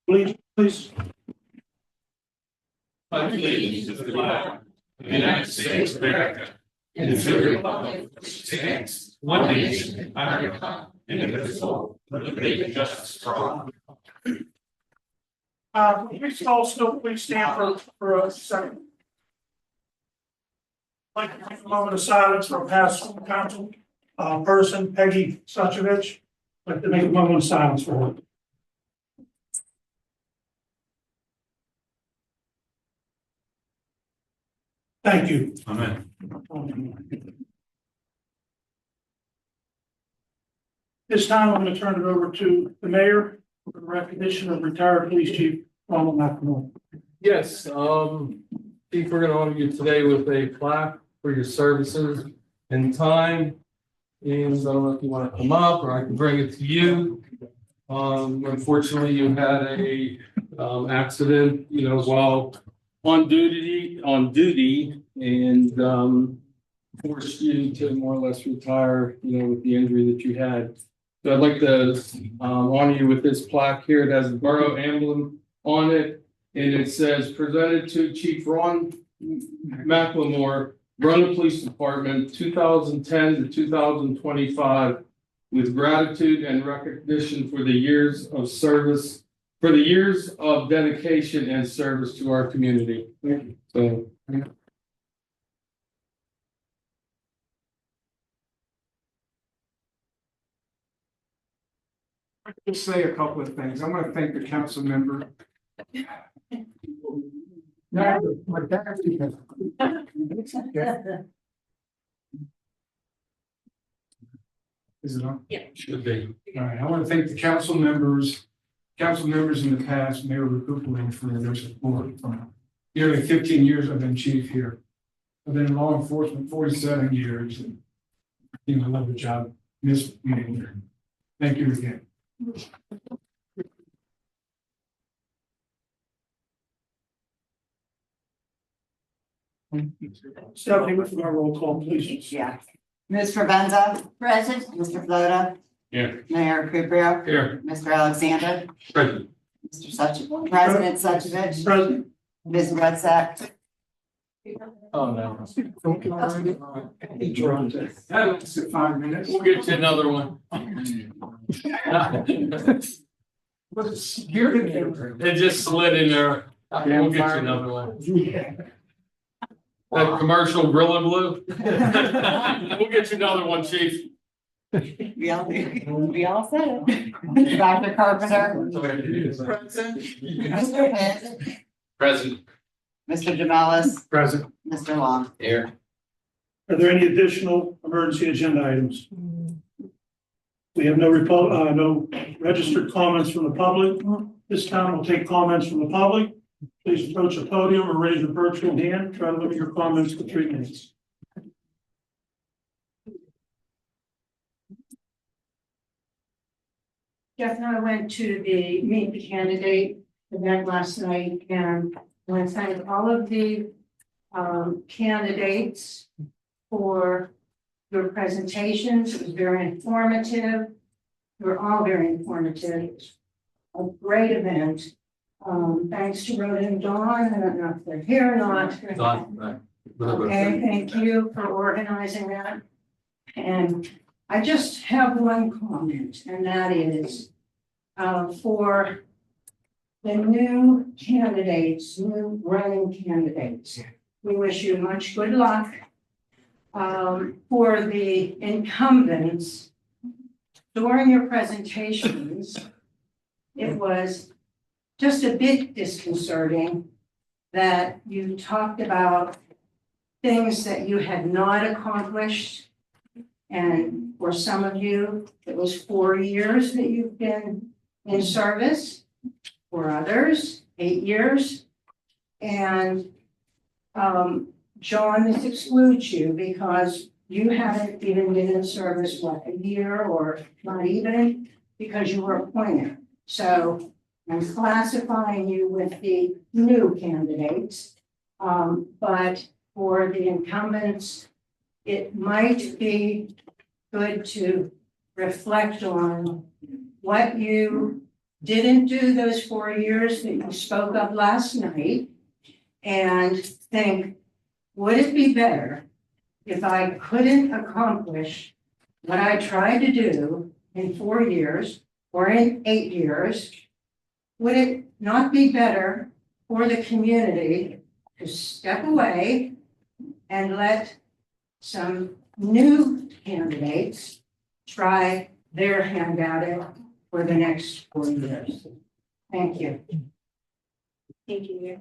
Please. Allegiance to the flag of the United States of America and to the republic which stands one nation under God, indivisible, with liberty and justice for all. We all still please stand for a second. I'd like to take a moment of silence for past school council person Peggy Suchovich. I'd like to make a moment of silence for her. Thank you. Amen. This time, I'm going to turn it over to the mayor for the recognition of retired police chief Ronald McNamara. Yes, Chief, we're gonna honor you today with a plaque for your services and time. And I don't know if you want to come up or I can bring it to you. Unfortunately, you had a accident, while on duty and forced you to more or less retire, with the injury that you had. So I'd like to honor you with this plaque here. It has the borough emblem on it. And it says, presented to Chief Ron McLemore, Roanoke Police Department, 2010 to 2025, with gratitude and recognition for the years of service, for the years of dedication and service to our community. So. Just say a couple of things. I want to thank the council member. Is it on? Yeah. Should be. All right. I want to thank the council members in the past, Mayor Recupero, for their support. For nearly 15 years I've been chief here. I've been in law enforcement 47 years, and I love the job. Miss being here. Thank you again. Stephanie, with our roll call, please. Yeah. Ms. Provenza. Present. Mr. Flota. Here. Mayor Recupero. Here. Mr. Alexander. Present. Mr. President Suchovich. President. Ms. Rudzak. Oh, no. That's 5 minutes. We'll get you another one. It just slid in there. We'll get you another one. That commercial Gorilla Glue. We'll get you another one, Chief. We all said it. Dr. Carpenter. Present. Mr. Pitt. Present. Mr. Jamelis. Present. Mr. Long. Here. Are there any additional emergency agenda items? We have no registered comments from the public. This time we'll take comments from the public. Please approach the podium or raise your virtual hand. Try to limit your comments to 3 minutes. Jeff and I went to the meet the candidate event last night, and I want to thank all of the candidates for your presentations. It was very informative. You were all very informative. A great event. Thanks to Rhoda and Dawn. I don't know if they're here or not. Okay, thank you for organizing that. And I just have one comment, and that is for the new candidates, new running candidates. We wish you much good luck. For the incumbents, during your presentations, it was just a bit disconcerting that you talked about things that you had not accomplished. And for some of you, it was 4 years that you've been in service. For others, 8 years. And John, this excludes you because you haven't even been in service, what, a year or not even, because you were appointed. So I'm classifying you with the new candidates. But for the incumbents, it might be good to reflect on what you didn't do those 4 years that you spoke of last night and think, would it be better if I couldn't accomplish what I tried to do in 4 years or in 8 years? Would it not be better for the community to step away and let some new candidates try their hand at it for the next 4 years? Thank you. Thank you.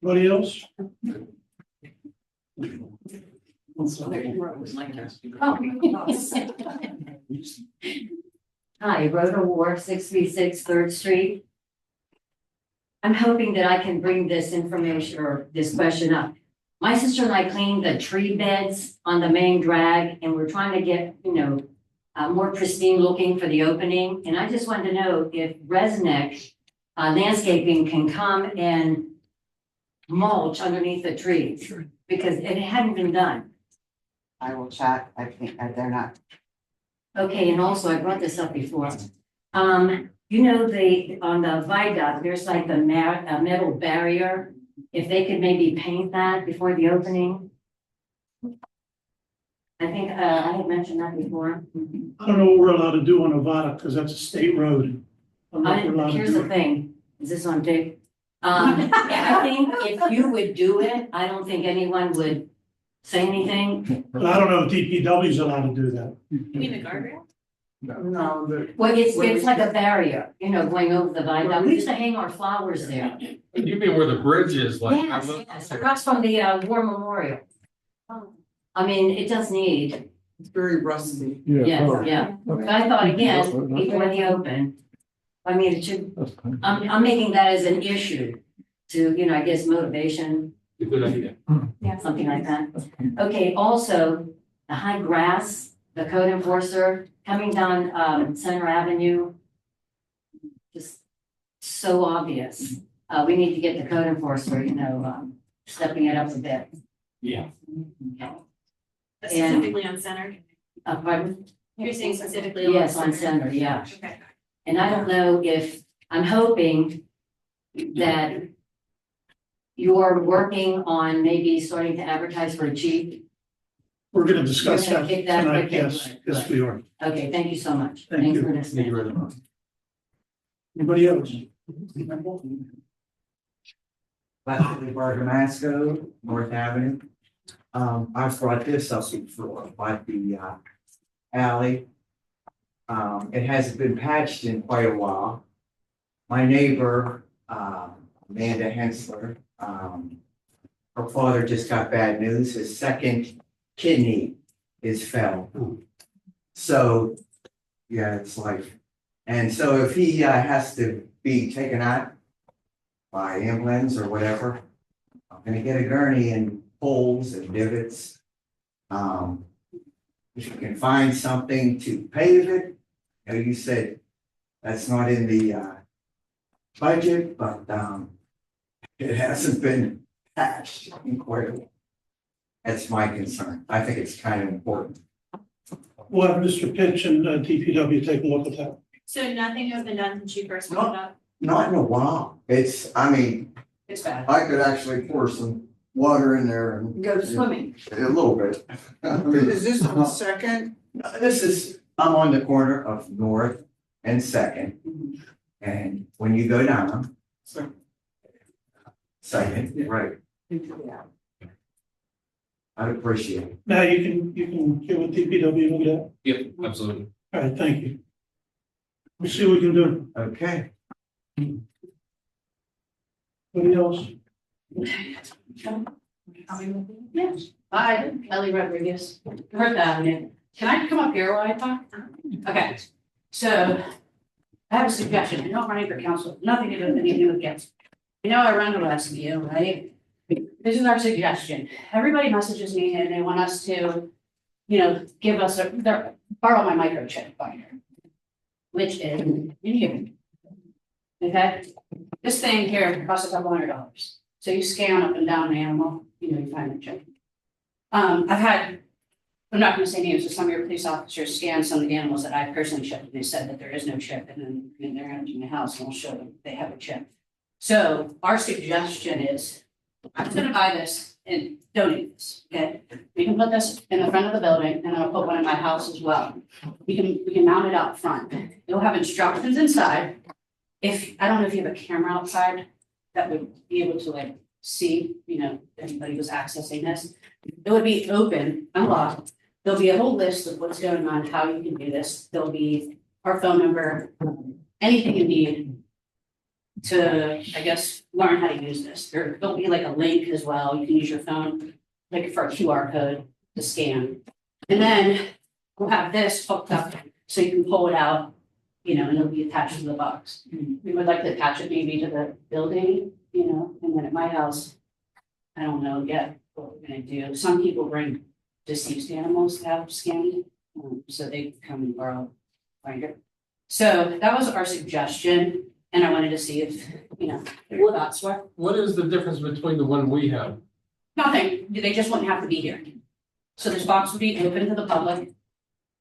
Anybody else? Hi, Rhoda Ward, 636 3rd Street. I'm hoping that I can bring this information or this question up. My sister and I cleaned the tree beds on the main drag, and we're trying to get, more pristine looking for the opening. And I just wanted to know if Resnick Landscaping can come and mulch underneath the trees, because it hadn't been done. I will check. I think that they're not. Okay, and also I brought this up before. On the viaduct, there's like a metal barrier. If they could maybe paint that before the opening. I think, I had mentioned that before. I don't know what we're allowed to do on Nevada because that's a state road. I don't know if we're allowed to Here's do the it. thing, is this on tape? I think if you would do it, I don't think anyone would say anything. But I don't know if DPW is allowed to do that. You mean the guardrail? No, Well, it's like a barrier, going over the viaduct. We used to hang our flowers there. You mean where the bridge is, like? Yes, across from the War Memorial. I mean, it does need, It's very rusty. yeah. But I thought again, before the open, I mean, it should, I'm making that as an issue to, I guess motivation, Good idea. something like that. Okay, also, the high grass, the code enforcer coming down Center Avenue. Just so obvious. We need to get the code enforcer, stepping it up a bit. Yeah. Specifically on center? Pardon? You're saying specifically on Yes, on Center, yeah. Okay. And I don't know if, I'm hoping that you're working on maybe starting to advertise for a chief. We're gonna discuss You're gonna that kick that, tonight, okay, yes, good, yes, good. we are. Okay, thank you so much. Thank Thanks you. for listening. Anybody else? Leslie Bergamasco, North Avenue. I've brought this up before, about the alley. It hasn't been patched in quite a while. My neighbor, Amanda Hensler, her father just got bad news. His second kidney is fell. So, yeah, it's life. And so if he has to be taken out by ambulance or whatever, I'm gonna get a gurney and holes and divots. If you can find something to pave it, you said that's not in the budget, but it hasn't been patched in quite a while. That's my concern. I think it's kind of important. We'll have Mr. Pitch and DPW take a look at that. So nothing has been done since you first brought it up? Not in a while. It's It's bad. I could actually pour some water in there and Go swimming. a little bit. Is this on Second? I'm on the corner of North and Second. And when you go down. Second, right. I'd appreciate it. Now you can get with DPW and look at that. Yep, absolutely. All right, thank you. We'll see what we can do. Okay. Anybody else? Yes. Hi, Kelly Rodriguez, North Avenue. Can I come up here while I talk? Okay, so I have a suggestion. I'm not running for council, nothing to do with anything with council. I run the rest of you, right? This is our suggestion. Everybody messages me and they want us to, give us borrow my microchip binder, which is in here. Okay, this thing here costs a couple $100. So you scan up and down an animal, you find the chip. I've had I'm not gonna say names, but some of your police officers scanned some of the animals that I personally chipped, and they said that there is no chip, and then they're emptying the house, and we'll show them they have a chip. So our suggestion is, I'm just gonna buy this and donate this, okay? We can put this in the front of the building, and I'll put one in my house as well. We can mount it out front. It'll have instructions inside. If, I don't know if you have a camera outside that would be able to like see, you know, if anybody was accessing this. It would be open, unlocked. There'll be a whole list of what's going on, how you can do this. There'll be our phone number, anything you need to, I guess, learn how to use this. There'll be like a link as well. You can use your phone, like for a QR code to scan. And then we'll have this hooked up so you can pull it out, you know, and it'll be attached to the box. We would like to attach it maybe to the building, you know, and then at my house, I don't know yet what we're gonna do. Some people bring deceased animals to have scanned, so they come and borrow binder. So that was our suggestion, and I wanted to see if, you know, your thoughts were. What is the difference between the one we have? Nothing, they just wouldn't have to be here. So this box would be open to the public,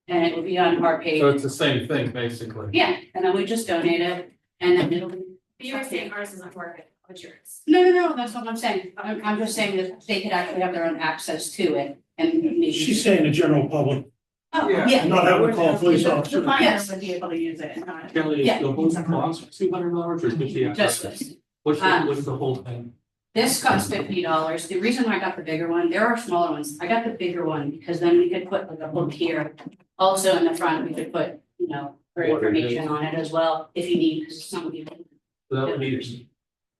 and it would be on our page. So it's the same thing, basically. Yeah, and then we just donate it, and then it'll be. You were saying ours isn't working, what's yours? No, that's what I'm saying. I'm just saying that they could actually have their own access to it and maybe. She's saying the general public, Oh, Yeah. yeah. not having to call a police The officer. finance would be able to use it, not. Kelly, Yeah. is the whole cost $200 or just Just this. what's Um, what's the whole thing? This costs $50. The reason I got the bigger one, there are smaller ones. I got the bigger one because then we could put like a book here. Also in the front, we could put, you know, for information on it as well, if you need, because some people. That would be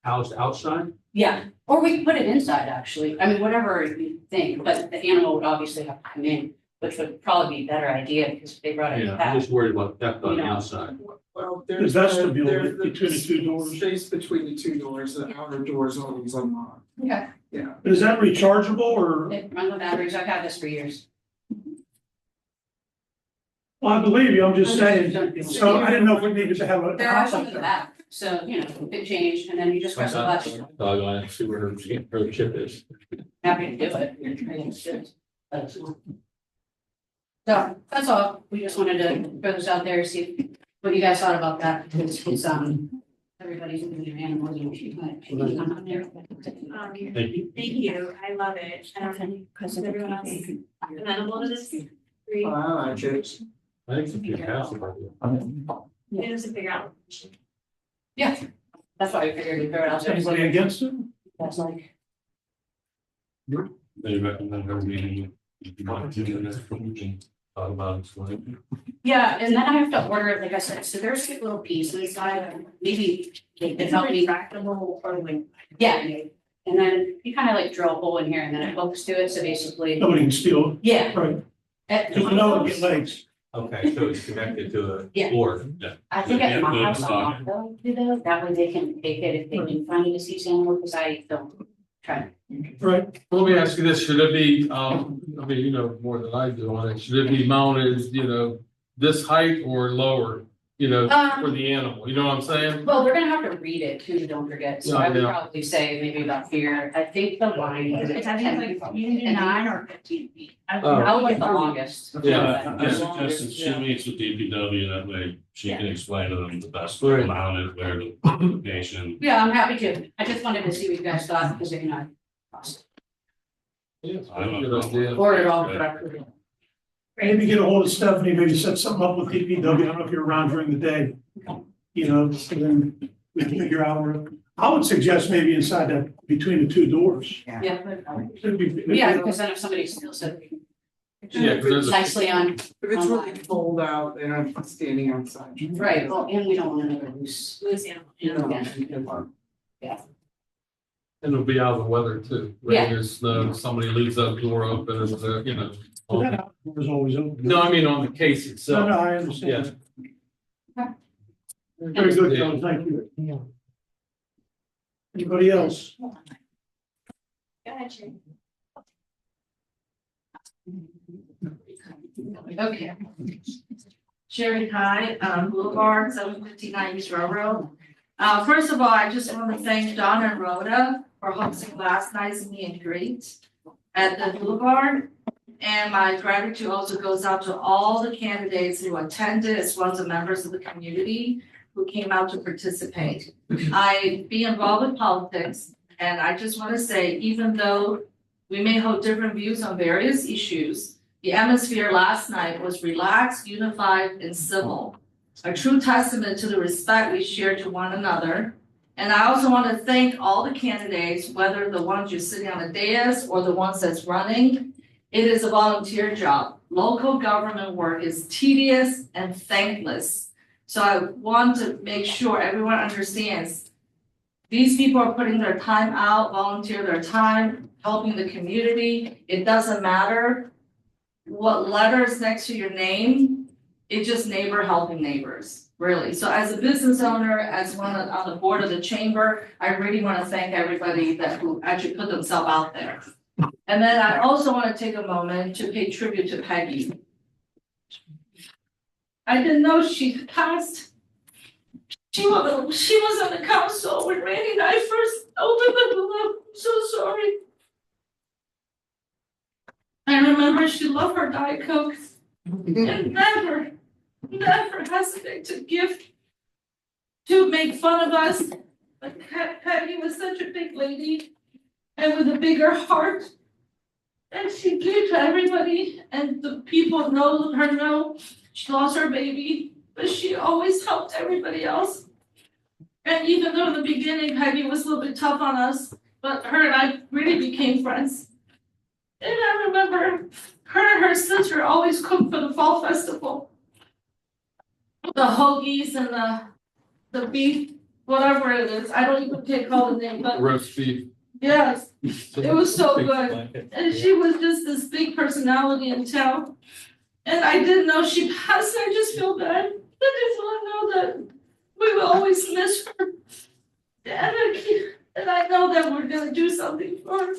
housed outside? Yeah, or we could put it inside, actually. I mean, whatever you think, but the animal would obviously have to come in, which would probably be a better idea because they brought it Yeah, I'm back. just worried about theft on the You know. outside. Well, The there's vestibule there's between the two doors. Space between the two doors, the outer door is always unlocked. Okay. Yeah. Is that rechargeable or? It runs with batteries. I've had this for years. Well, I believe you, I'm just saying, so I didn't know if we needed to have a. There are some in the back, so, you know, big change, and then you just press the button. Dog on it, see where her chip is. Happy to do it. I think it's good. So that's all. We just wanted to throw this out there, see what you guys thought about that. It's everybody's looking at their animals and she's like, I'm not there. Thank you. Thank you, I love it. I don't know, because everyone else is amenable to this. Agree? I like it. I think it's a good house. It is to figure out. Yeah, that's why I figured we'd throw it out Is there. anybody against it? That's like, They recommend her meeting. If you want to do the next one, we can talk about it. So, yeah, and then I have to order it, like I said, so there's a little piece inside, maybe they could help me. Retractable or like. Yeah, and then you kind of like drill a hole in here and then it hooks to it, so basically, Nobody can steal yeah. it, right? At Because we know it get legs. Okay, so it's connected to a Yeah. board. Yeah. I think at my Yeah, house, I'm not going to do that way they can take it if they can find a deceased animal, because I don't try. Right, Let me ask you this, should it be, I mean, you know more than I do on it, should it be mounted, you know, this height or lower? You know, for the animal, you know what I'm saying? Well, we're gonna have to read it too, don't forget, so I would Yeah. probably say maybe about here, I think the line. It's I think like you can do 9 or 15 feet. I would like the longest. Yeah. I suggested she meets with DPW, that way she can explain to them the best Right. way around it, where the location. Yeah, I'm happy to, I just wanted to see what you guys thought, because they're not. Yeah, I don't good know. idea. Or it all correctly. maybe get a hold of Stephanie, maybe set something up with DPW, I don't know if you're around during the day. You know, so then we can figure out where, I would suggest maybe inside that, between the two doors. Yeah, It'd be- yeah, because then if somebody steals it, Yeah, 'cause there's a- nicely on, If it's really cold out, then I'm standing outside. right, well, and we don't want another loose. Loose animal. Yeah. And it'll be out of the weather too. Yeah. Rain or snow, somebody leaves that door open, and you know. So that door is always open. No, I mean on the case No, itself. no, I understand. Okay. Very good, John, thank you. Anybody else? Go ahead, Sherry. Okay. Sherry, hi, Boulevard, 759 East Railroad. First of all, I just want to thank Don and Rhoda for hosting last night's meet and greet at the Boulevard. And my gratitude also goes out to all the candidates who attended, as well as the members of the community who came out to participate. I be involved in politics, and I just want to say, even though we may hold different views on various issues, the atmosphere last night was relaxed, unified, and civil. A true testament to the respect we share to one another. And I also want to thank all the candidates, whether the ones you're sitting on the dais or the ones that's running. It is a volunteer job. Local government work is tedious and thankless. So I want to make sure everyone understands these people are putting their time out, volunteer their time, helping the community. It doesn't matter what letters next to your name, it's just neighbor helping neighbors, really. So as a business owner, as one on the board of the chamber, I really want to thank everybody who actually put themselves out there. And then I also want to take a moment to pay tribute to Peggy. I didn't know she passed. She was on the council when Randy and I first opened the balloon. I'm so sorry. I remember she loved her Diet Coke and never hesitated to give, to make fun of us. But Peggy was such a big lady and with a bigger heart. And she gave to everybody, and the people know she lost her baby, but she always helped everybody else. And even though in the beginning Peggy was a little bit tough on us, but her and I really became friends. And I remember her and her sister always cooked for the fall festival. The hoagies and the beef, whatever it is, I don't even call the name, but Roast beef. yes, it was so good. And she was just this big personality in town. And I didn't know she passed. I just feel bad. I just want to know that we will always miss her. And I know that we're going to do something for her.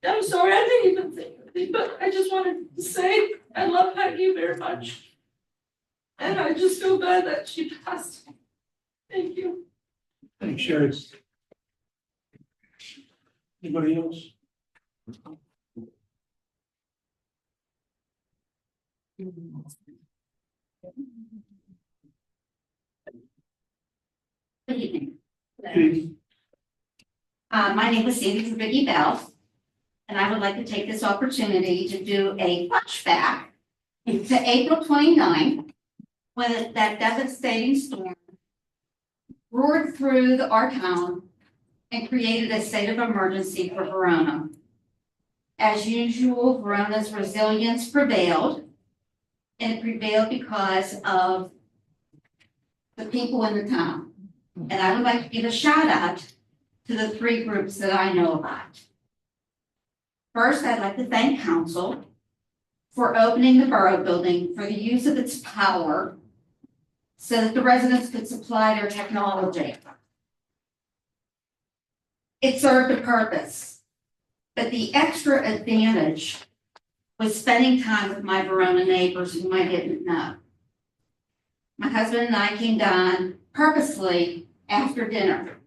I'm sorry, I didn't even think of it, but I just wanted to say I love Peggy very much. And I just feel bad that she passed. Thank you. Thanks, Sherry. Anybody else? Good evening. Hey, My name is Sandy from Vicky Bell, and I would like to take this opportunity to do a flashback to April 29th, when that devastating storm roared through our town and created a state of emergency for Verona. As usual, Verona's resilience prevailed, and it prevailed because of the people in the town. And I would like to give a shout out to the three groups that I know about. First, I'd like to thank council for opening the borough building for the use of its power so that the residents could supply their technology. It served a purpose, but the extra advantage was spending time with my Verona neighbors whom I didn't know. My husband and I came down purposely after dinner,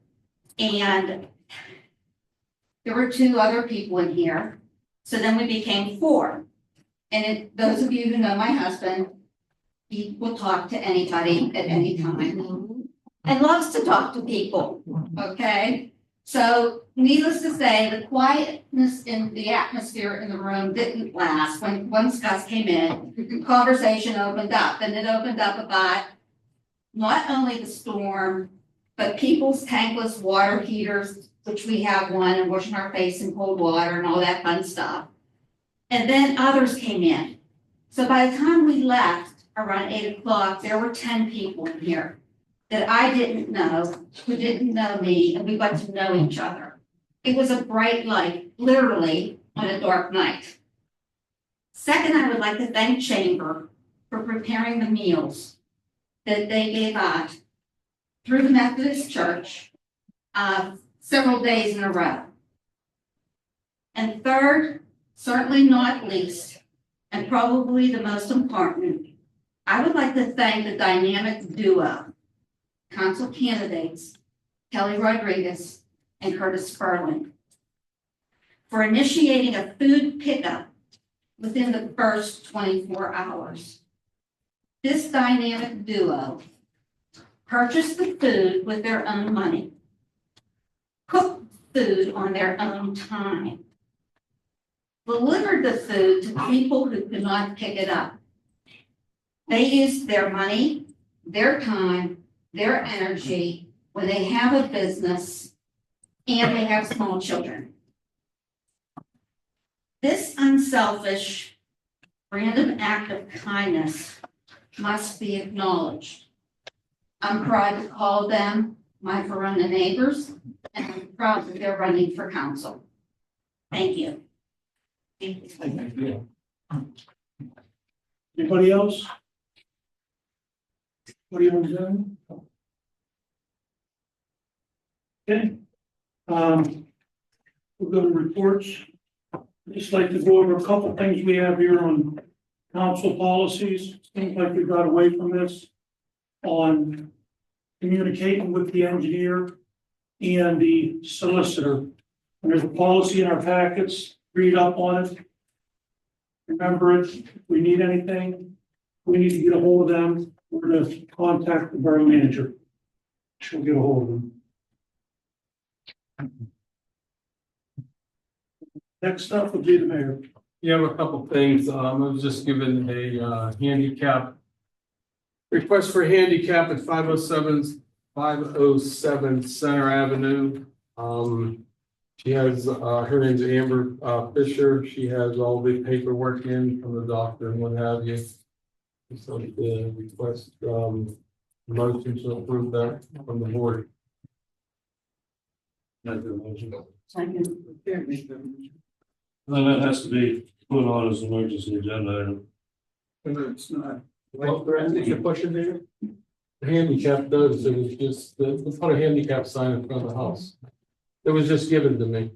and there were two other people in here, so then we became four. And those of you who know my husband, he will talk to anybody at any time and loves to talk to people, okay? So needless to say, the quietness in the atmosphere in the room didn't last. Once Gus came in, conversation opened up, and it opened up about not only the storm, but people's tankless water heaters, which we have one, and washing our face in cold water and all that fun stuff. And then others came in. So by the time we left around 8 o'clock, there were 10 people in here that I didn't know, who didn't know me, and we got to know each other. It was a bright light, literally on a dark night. Second, I would like to thank Chamber for preparing the meals that they gave out through the Methodist Church several days in a row. And third, certainly not least, and probably the most important, I would like to thank the dynamic duo, council candidates, Kelly Rodriguez and Curtis Sperling, for initiating a food pickup within the first 24 hours. This dynamic duo purchased the food with their own money, cooked food on their own time, delivered the food to people who could not pick it up. They used their money, their time, their energy when they have a business and they have small children. This unselfish, random act of kindness must be acknowledged. I'm proud to call them my Verona neighbors, and I'm proud that they're running for council. Thank you. Anybody else? What do you want to do? Okay. We'll go to reports. I'd just like to go over a couple things we have here on council policies. Seems like we got away from this on communicating with the engineer and the solicitor. And there's a policy in our packets, read up on it. Remember it, if we need anything, we need to get a hold of them, we're gonna contact the borough manager. She'll get a hold of them. Next up would be the mayor. You have a couple things. I was just given a handicap request for handicap at 507 Center Avenue. She has her name's Amber Fisher. She has all the paperwork in from the doctor and what have you. So the request motion to approve that from the board. Then that has to be put on as an emergency agenda item. It's not. Well, you push it there? The handicap does, it was just, let's put a handicap sign in front of the house. It was just given to me.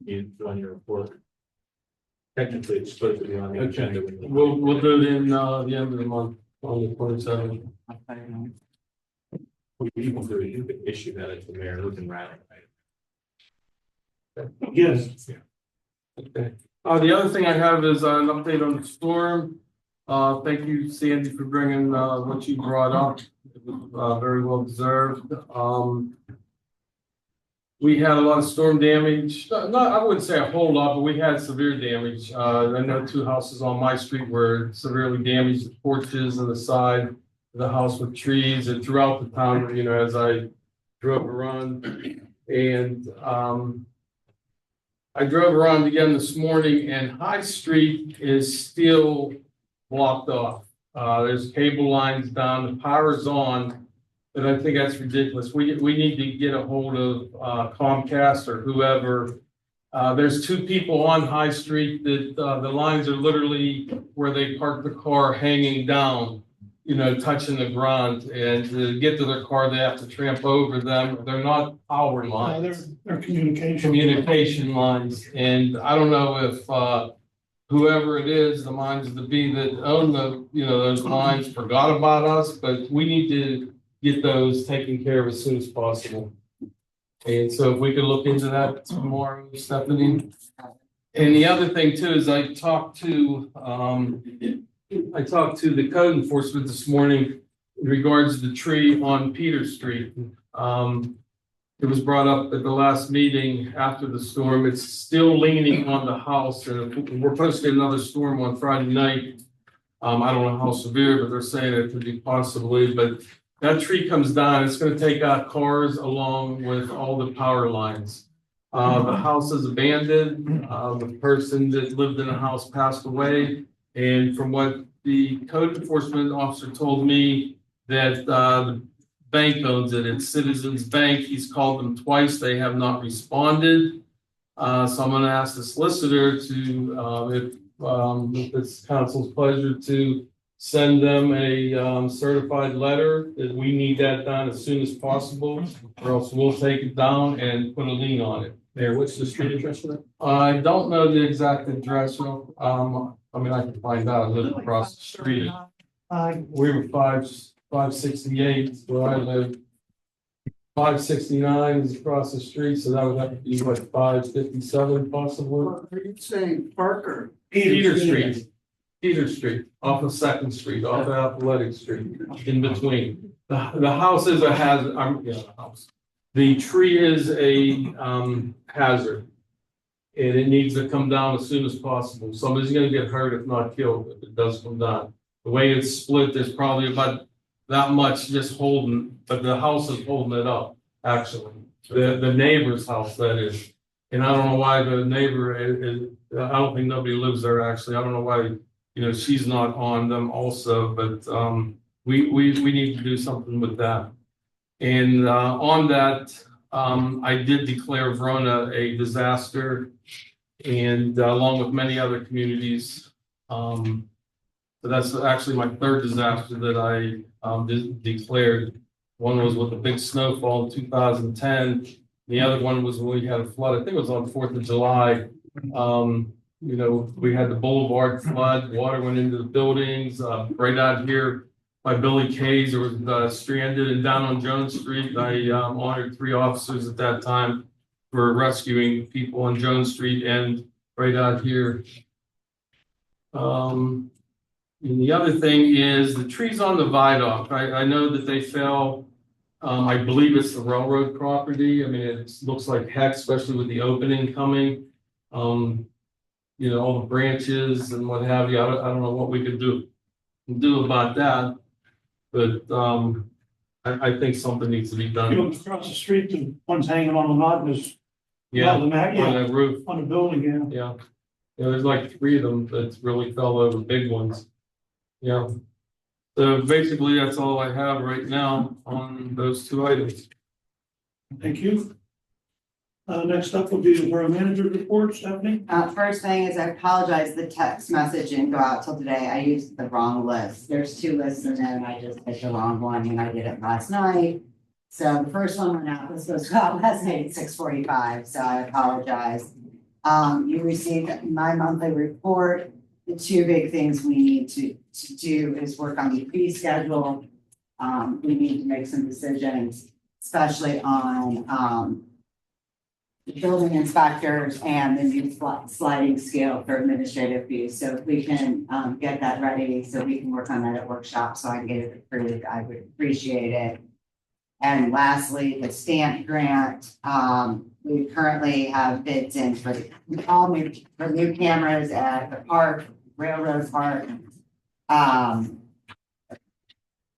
You on your report. Technically, it's supposed to be on the agenda. We'll do it in the end of the month, on the 27th. What you can do, you can issue that as the mayor, looking around. Yes. Okay. The other thing I have is an update on the storm. Thank you, Sandy, for bringing what you brought up. It was very well deserved. We had a lot of storm damage. Not, I wouldn't say a whole lot, but we had severe damage. I know 2 houses on my street were severely damaged, the porches and the side of the house with trees, and throughout the town, you know, as I drove around. And I drove around again this morning, and High Street is still blocked off. There's cable lines down, the power's on, but I think that's ridiculous. We need to get a hold of Comcast or whoever. There's 2 people on High Street that the lines are literally where they park the car hanging down, you know, touching the ground, and to get to their car, they have to tramp over them. They're not power lines. They're communication Lines, and I don't know if whoever it is, the minds to be that own the, you know, those lines forgot about us, but we need to get those taken care of as soon as possible. And so if we could look into that tomorrow, Stephanie. And the other thing too is I talked to the code enforcement this morning in regards to the tree on Peter Street. It was brought up at the last meeting after the storm. It's still leaning on the house, and we're supposed to get another storm on Friday night. I don't know how severe, but they're saying it could be possibly, but that tree comes down, it's gonna take out cars along with all the power lines. The house is abandoned. The person that lived in the house passed away. And from what the code enforcement officer told me, that the bank owns it. It's Citizens Bank. He's called them twice. They have not responded. So I'm going to ask the solicitor to, if it's council's pleasure, to send them a certified letter that we need that done as soon as possible, or else we'll take it down and put a lien on it. Mayor, what's the street address for that? I don't know the exact address. So, I mean, I can find out. I live across the street. We were 568 where I live. 569 is across the street, so that would have to be what, 557 possibly? Are you saying Parker? Peter Street. Peter Street, off of Second Street, off of Athletic Street, in between. The house is a hazard, the house. The tree is a, hazard. And it needs to come down as soon as possible. Somebody's gonna get hurt if not killed, if it does come down. The way it's split, there's probably about that much just holding, but the house is holding it up, actually. The neighbor's house, that is. And I don't know why the neighbor is, I don't think nobody lives there, actually. I don't know why, she's not on them also, but, we need to do something with that. And, on that, I did declare Verona a disaster and along with many other communities. So that's actually my third disaster that I declared. One was with the big snowfall in 2010. The other one was when we had a flood. I think it was on 4th of July. We had the boulevard flood, water went into the buildings, right out here by Billy Kay's, there was stranded, and down on Jones Street, I honored 3 officers at that time for rescuing people on Jones Street and right out here. And the other thing is the trees on the viaduct. I know that they fell. I believe it's the railroad property. I mean, it looks like heck, especially with the opening coming. All the branches and what have you. I don't know what we could do about that. But I think something needs to be done. You look across the street, the ones hanging on the knot is. Yeah, on the roof. On the building, Yeah. There's like 3 of them that really fell over, big ones. Yeah. So basically, that's all I have right now on those 2 items. Thank you. Next up will be the borough manager report, Stephanie. First thing is I apologize, the text message didn't go out till today. I used the wrong list. There's 2 lists in there and I just picked the wrong one and I did it last night. So the first one went out, this was out last night at 6:45, so I apologize. You received my monthly report. The 2 big things we need to do is work on the fee schedule. We need to make some decisions, especially on the building inspectors and the new sliding scale for administrative fees. So if we can get that ready, so we can work on that at workshop, so I can get it approved, I would appreciate it. And lastly, the stamp grant, we currently have bids in for new cameras at the park, Railroad Park.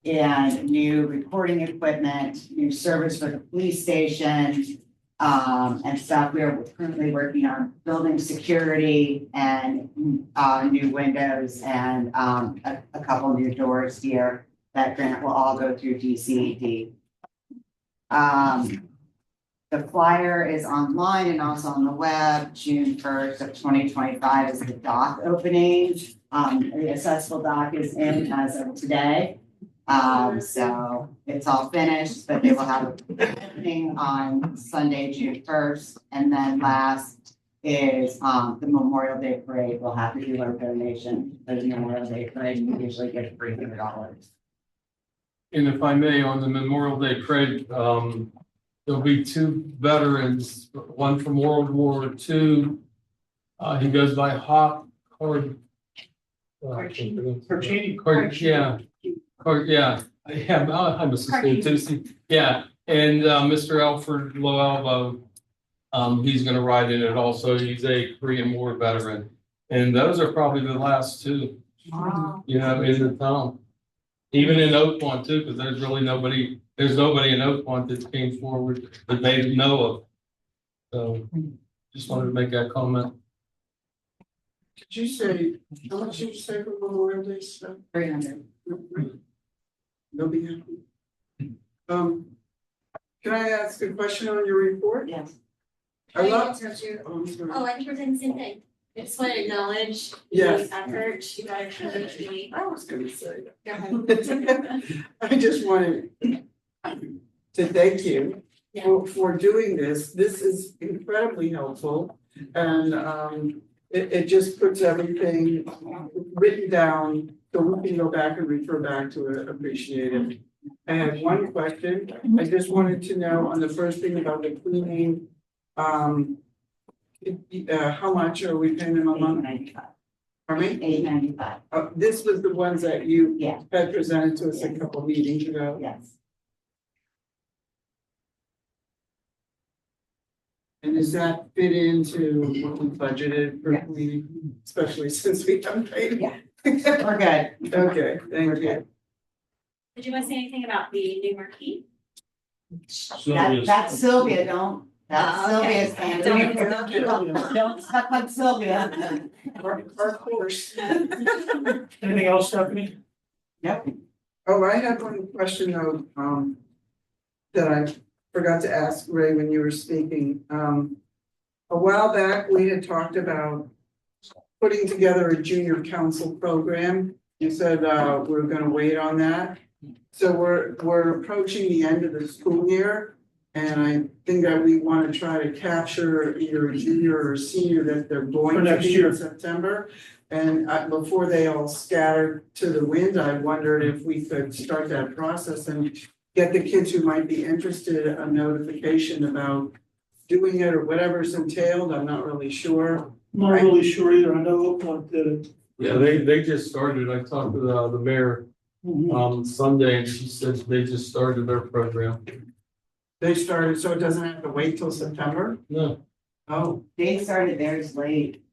And new recording equipment, new service for the police station, and stuff. We are currently working on building security and new windows and a couple new doors here. That grant will all go through DCED. The flyer is online and also on the web. June 1st of 2025 is the dock opening. The accessible dock is in as of today. So it's all finished, but they will have an opening on Sunday, June 1st. And then last is the Memorial Day Parade. We'll have to do our donation for the Memorial Day Parade. We usually get $300. And if I may, on the Memorial Day Parade, there'll be 2 veterans, one from World War II. He goes by Hawk Cord. I'm assistant too. Yeah, and Mr. Alfred Low Elbow, he's going to ride in it also. He's a Korean War veteran, and those are probably the last 2. Wow. In the town, even in Oakmont too, because there's really nobody. There's nobody in Oakmont that came forward that they know of. So, just wanted to make that comment. Did you say, how much did you say for Memorial Day stuff? 300. They'll be happy. Can I ask a question on your report? Yes. I love. I'm sorry. Oh, I think we're doing the same thing. I just want to acknowledge Yes. the effort you guys are doing. I was gonna say. Go ahead. I just wanted to thank you for doing this. This is incredibly helpful. And it just puts everything written down so we can go back and refer back to it, appreciate it. I had one question. I just wanted to know on the first thing about the cleaning, how much are we paying them a month? $8.95. Pardon me? $8.95. This was the ones that you Yeah. had presented to us a couple meetings ago. Yes. And does that fit into what we budgeted for Yes. cleaning, especially since we haven't paid? Yeah. We're good. Okay, thank you. Did you want to say anything about the new marquee? That's Sylvia, don't, that's Oh, okay. Sylvia's thing. Don't- Stuff on Sylvia. Of course. Anything else, Stephanie? Yep. Oh, I had one question though, that I forgot to ask Ray when you were speaking. A while back, we had talked about putting together a junior council program. You said, we're gonna wait on that. So we're approaching the end of the school year. And I think that we want to try to capture either a junior or senior that they're going For to next be year. in September. And before they all scatter to the wind, I wondered if we could start that process and get the kids who might be interested a notification about doing it or whatever's entailed. I'm not really sure. I'm not really sure either. I know Oakland did it. Yeah, they just started. I talked to the mayor Sunday and she said they just started their program. They started, so it doesn't have to wait till September? No, Oh, They started theirs late.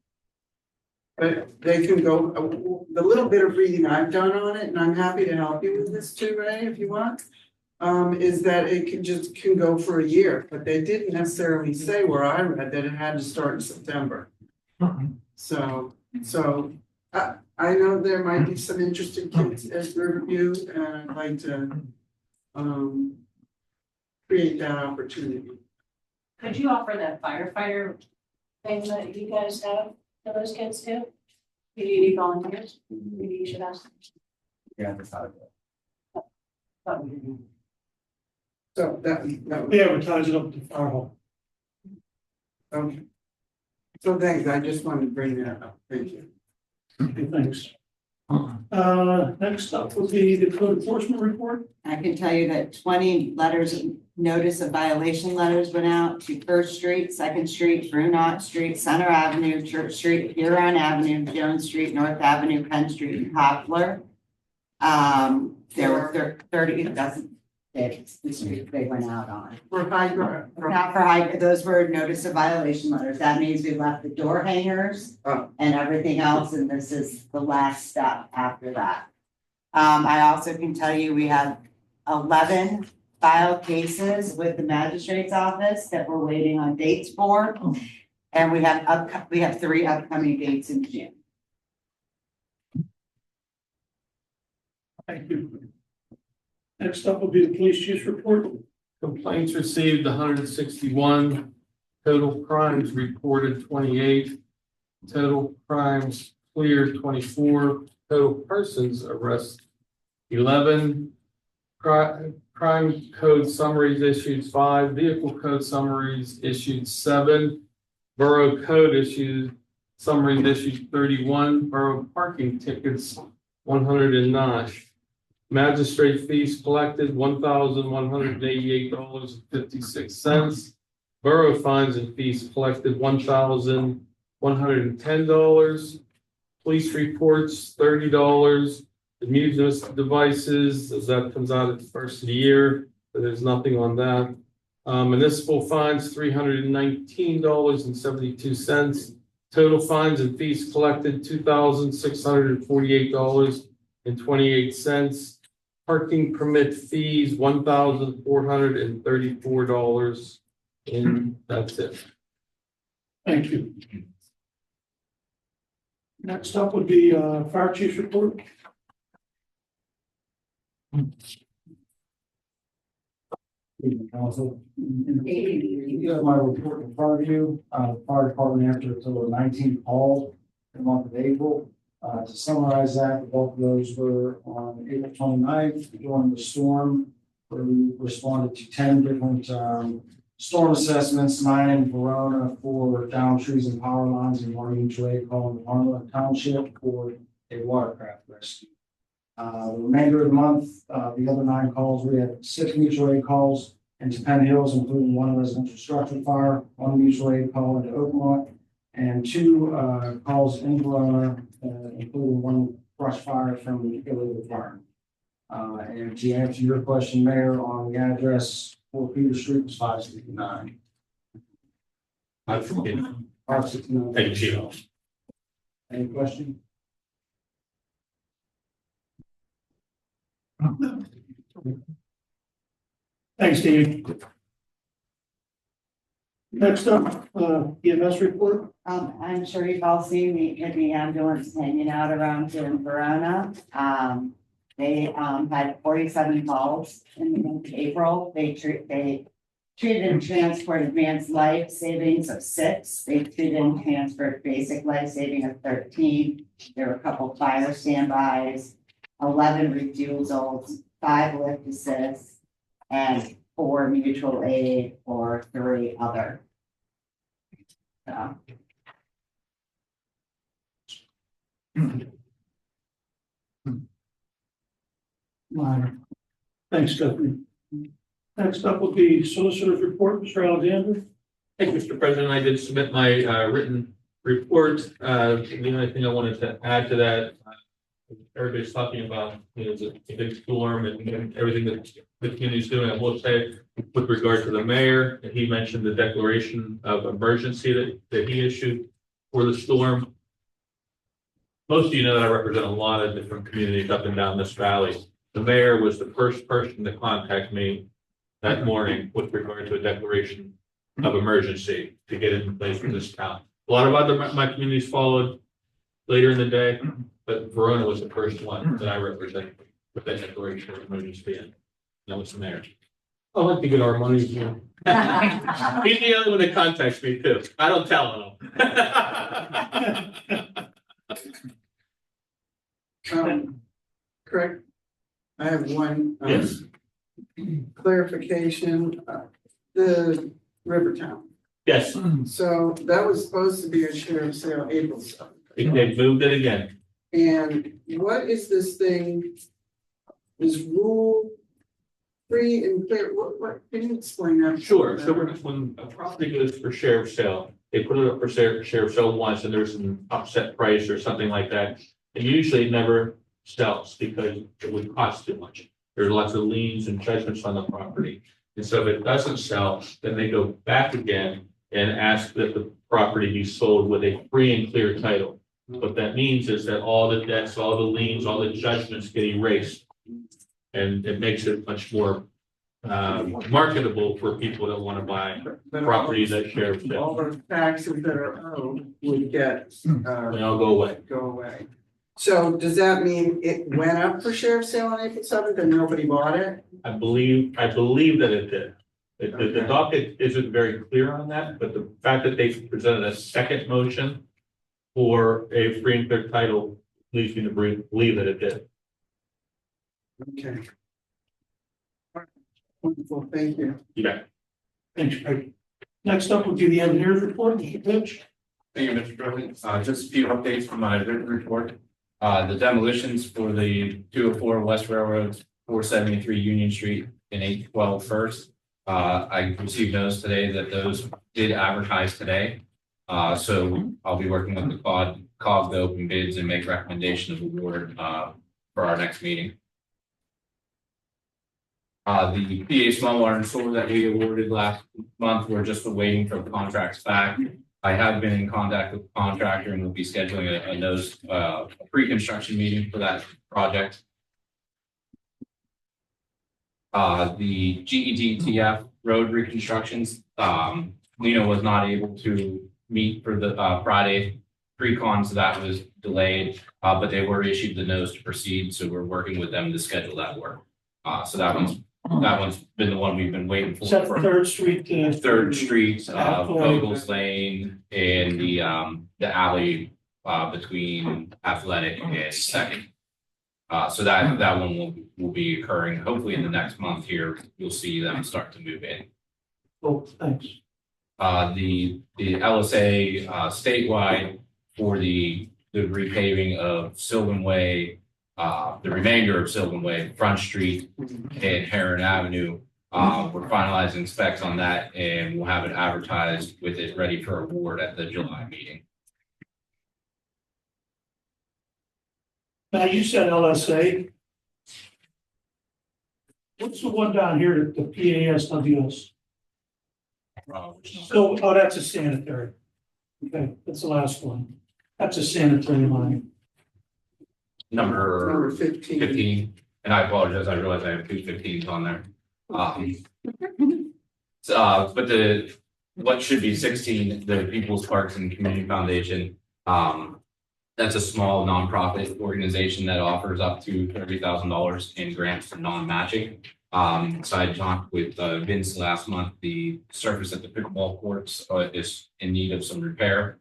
but they can go, the little bit of reading I've done on it, and I'm happy to help you with this too, Ray, if you want. Is that it can go for a year, but they didn't necessarily say where I read that it had to start in September. So I know there might be some interested kids at Riverview, and I'd like to create that opportunity. Could you offer that firefighter thing that you guys have for those kids too? Do you need volunteers? Maybe you should ask. Yeah, that's how it goes. So that was, We advertise it up at the fire hall. okay. So thanks, I just wanted to bring that up, thank you. Okay, thanks. Next up will be the code enforcement report. I can tell you that 20 letters, notice of violation letters went out to First Street, Second Street, Brunot Street, Center Avenue, Church Street, Huron Avenue, Jones Street, North Avenue, Penn Street, and Poplar. There were 30, that's the street they went out on. For high, Not for high, those were notice of violation letters. That means we left the door hangers Oh. and everything else, and this is the last step after that. I also can tell you we have 11 filed cases with the magistrate's office that we're waiting on dates for. And we have 3 upcoming dates in June. Thank you. Next up will be the police chief's report. complaints received 161, total crimes reported 28, total crimes cleared 24, total persons arrested 11, crime code summaries issued 5, vehicle code summaries issued 7, borough code issued summaries issued 31, borough parking tickets 109. Magistrate fees collected $1,188.56. Borough fines and fees collected $1,110. Police reports $30. Amusement devices, as that comes out at the first of the year, but there's nothing on that. Municipal fines $319.72. Total fines and fees collected $2,648.28. Parking permit fees $1,434, and that's it. Thank you. Next up would be fire chief's report. Council. You have my report in front of you. Fire department answered a total of 19 calls in the month of April. To summarize that, the bulk of those were on April 29th during the storm, where we responded to 10 different storm assessments, 9 in Verona for downed trees and power lines, and 1 each way calling Harlan Township for a watercraft rescue. The remainder of the month, the other 9 calls, we had 6 mutual aid calls into Penn Hills, including 1 residential structure fire, 1 mutual aid call into Oakmont, and 2 calls in Verona, including 1 brush fire from the illegal fire. And to answer your question, Mayor, on the address for Peter Street was 569. 569. Thank you. Any question? Thanks, Steve. Next up, EMS report. I'm sure you've all seen the ambulance hanging out around here in Verona. They had 47 calls in April. They treated and transported advanced life savings of 6. They treated and transferred basic life saving of 13. There were a couple fire standbys, 11 refusals, 5 lift assists, and 4 mutual aid or 3 other. So. Thanks, Stephanie. Next up will be solicitor's report, Mr. Alexander. Thank you, Mr. President. I did submit my written report. The only thing I wanted to add to that, everybody's talking about, the big storm and everything that the community is doing. I will say, with regard to the mayor, he mentioned the declaration of emergency that he issued for the storm. Most of you know that I represent a lot of different communities up and down this valley. The mayor was the first person to contact me that morning with regard to a declaration of emergency to get it in place for this town. A lot of my communities followed later in the day, but Verona was the first one that I represent with that declaration of emergency, and that was the mayor. I like to get our money, you know. He's the only one that contacts me too. I don't tell him. Correct. I have one. Yes. Clarification, the Rivertown. Yes, So that was supposed to be a sheriff's sale April 7th. they moved it again. And what is this thing? Is rule free and clear? What, can you explain that? Sure, so when a property goes for sheriff's sale, they put it up for sheriff's sale once and there's an upset price or something like that. And usually it never sells because it would cost too much. There's lots of liens and judgments on the property. And so if it doesn't sell, then they go back again and ask that the property be sold with a free and clear title. What that means is that all the debts, all the liens, all the judgments get erased. And it makes it much more marketable for people that want to buy properties that sheriff's sale. All the taxes that are owed would get, They all go away. go away. So does that mean it went up for sheriff's sale on April 7th and nobody bought it? I believe that it did. The docket isn't very clear on that, but the fact that they presented a second motion for a free and clear title leads me to believe that it did. Okay. Wonderful, thank you. You bet. Thanks, Craig. Next up will be the engineer's report, Mr. Pitch. Thank you, Mr. President. Just a few updates from my written report. The demolitions for the 204 West Railroad, 473 Union Street and 812 First. I received notice today that those did advertise today. So I'll be working with the COG to open bids and make recommendation of award for our next meeting. The PA small water and sewer that we awarded last month, we're just waiting for the contracts back. I have been in contact with the contractor and we'll be scheduling a pre-construction meeting for that project. The GEDTF road reconstructions, Lena was not able to meet for the Friday pre-con, so that was delayed, but they were issued the notice to proceed, so we're working with them to schedule that work. So that one's been the one we've been waiting for. Is that 3rd Street? 3rd Street, Vogel's Lane, and the alley between Athletic and 2nd. So that one will be occurring hopefully in the next month here. You'll see them start to move in. Oh, thanks. The LSA statewide for the repaving of Sylvan Way, the remainder of Sylvan Way, Front Street and Heron Avenue. We're finalizing specs on that and we'll have it advertised with it ready for award at the July meeting. Now, you said LSA. What's the one down here at the PASWS? So, oh, that's a sanitary. Okay, that's the last one. That's a sanitary line. Number 15. 15, and I apologize, I realize I have two 15s on there. But what should be 16, the People's Parks and Community Foundation, that's a small nonprofit organization that offers up to $30,000 in grants for non-matching. So I talked with Vince last month. The surface at the pickleball courts is in need of some repair.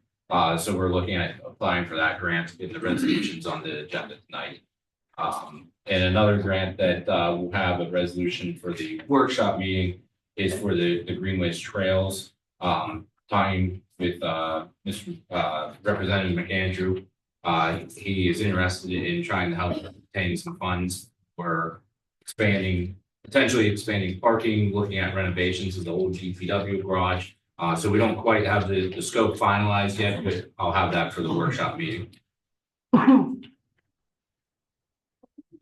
So we're looking at applying for that grant in the resolutions on the agenda tonight. And another grant that will have a resolution for the workshop meeting is for the Greenways Trails. Talking with Representative McAndrew, he is interested in trying to help obtain some funds for potentially expanding parking, looking at renovations of the old GPW garage. So we don't quite have the scope finalized yet, but I'll have that for the workshop meeting.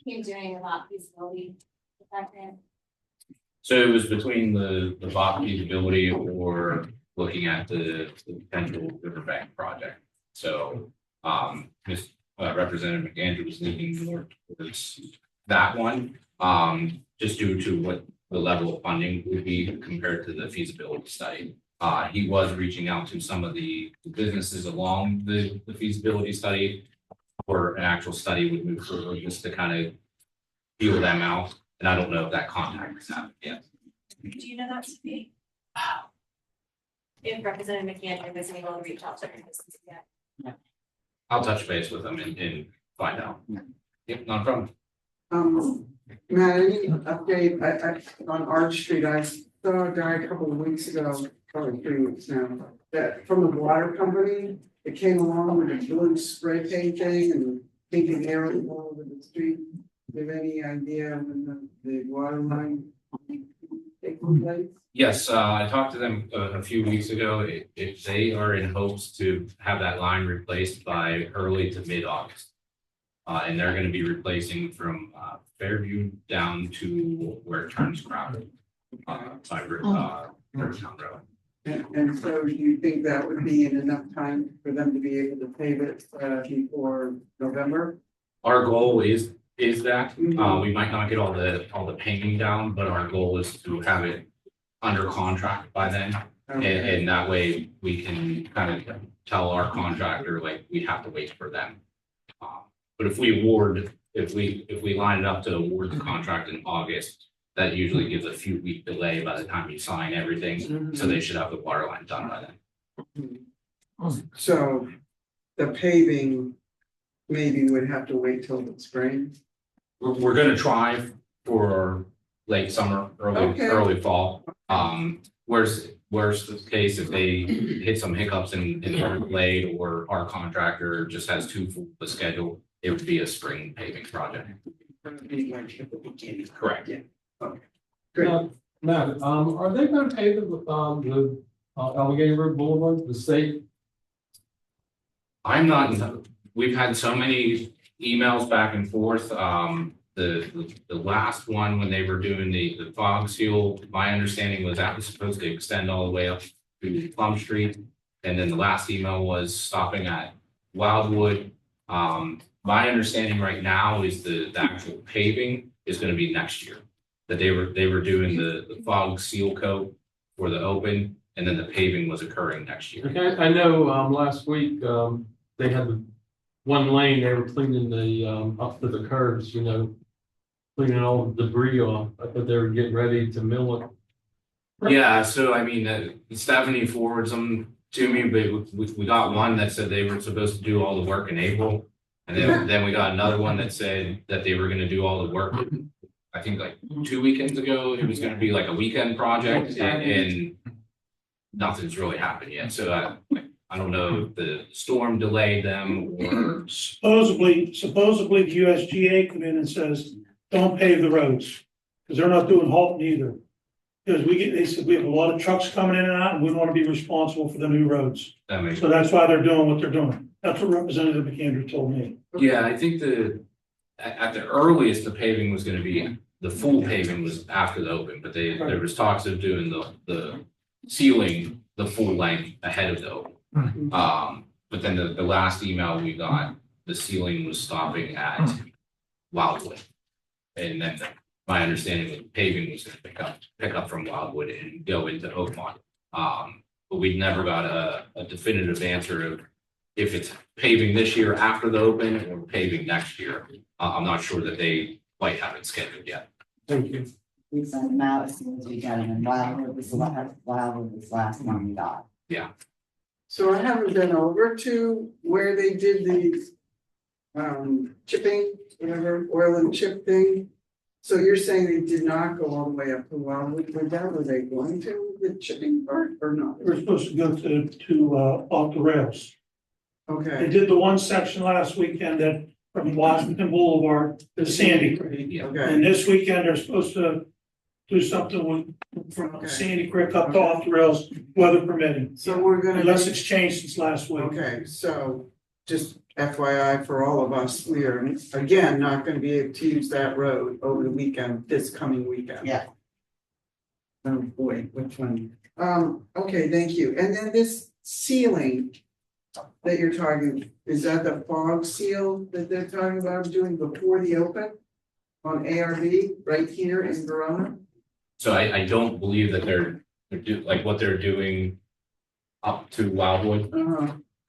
You're doing about feasibility with that grant. So it was between the BOV feasibility or looking at the potential riverbank project. So Representative McAndrew was leaning more towards that one, just due to what the level of funding would be compared to the feasibility study. He was reaching out to some of the businesses along the feasibility study, or an actual study would move forward just to kind of feel them out. And I don't know if that contact has happened yet. Do you know that to be? If Representative McAndrew was able to reach out to her business yet. I'll touch base with them and find out. Yep, not a problem. Matt, any update, on Arch Street, I saw a guy a couple of weeks ago, probably 3 weeks now, that from the water company, it came along with a blue spray painting and painting arrows all over the street. Do you have any idea when the water line taking place? Yes, I talked to them a few weeks ago. If they are in hopes to have that line replaced by early to mid-August. And they're going to be replacing from Fairview down to where it turns Crowder. By Rivertown Road. And so do you think that would be in enough time for them to be able to pave it before November? Our goal is that we might not get all the painting down, but our goal is to have it under contract by then. And that way we can kind of tell our contractor, like, we have to wait for them. But if we line it up to award the contract in August, that usually gives a few week delay by the time you sign everything. So they should have the water line done by then. So the paving maybe would have to wait till the spring. We're gonna try for late summer, early fall. Worst case, if they hit some hiccups in their blade or our contractor just has too full of a schedule, it would be a spring paving project. Correct. Yeah. Okay. Great. Matt, are they gonna pay the Allegheny Road Boulevard, the state? I'm not, we've had so many emails back and forth. The last one, when they were doing the fog seal, my understanding was that was supposed to extend all the way up to Plum Street. And then the last email was stopping at Wildwood. My understanding right now is the actual paving is gonna be next year. That they were doing the fog seal coat for the open, and then the paving was occurring next year. Okay, I know, last week, they had the one lane, they were cleaning the, up to the curves, cleaning all the debris off. I thought they were getting ready to mill it. Yeah, so I mean, Stephanie forwards them to me, but we got one that said they were supposed to do all the work in April. And then we got another one that said that they were gonna do all the work. I think like 2 weekends ago, it was gonna be like a weekend project and nothing's really happened yet. So I don't know if the storm delayed them or, Supposedly the USGA come in and says, don't pave the roads, because they're not doing Halton either. Because they said we have a lot of trucks coming in and out, and we want to be responsible for the new roads. I mean, So that's why they're doing what they're doing. That's what Representative McAndrew told me. yeah, I think at the earliest, the paving was gonna be, the full paving was after the open, but there was talks of doing the sealing the full length ahead of the open. But then the last email we got, the ceiling was stopping at Wildwood. And then my understanding was paving was gonna pick up from Wildwood and go into Oakmont. But we never got a definitive answer of if it's paving this year after the open or paving next year. I'm not sure that they quite have it scheduled yet. Thank you. We sent them out as soon as we got them, and Wildwood was the last one we got. Yeah. So I haven't been over to where they did the chipping, whatever, oil and chip thing. So you're saying they did not go all the way up to Wildwood, were they going to the chipping part or not? We're supposed to go to off the rails. They Okay, did the one section last weekend that from Washington Boulevard to Sandy Creek. okay, And this weekend, they're supposed to do something from Okay. Sandy Creek up to off the rails, weather permitting. so we're gonna. Unless it's changed since last week. Okay, so just FYI for all of us, we are again not gonna be able to use that road over the weekend, this coming weekend. Yeah. Oh, boy, which one? Okay, thank you. And then this ceiling that you're talking, is that the fog seal that they're talking about doing before the open? On ARB, right here in Verona? So I don't believe that they're like what they're doing up to Wildwood.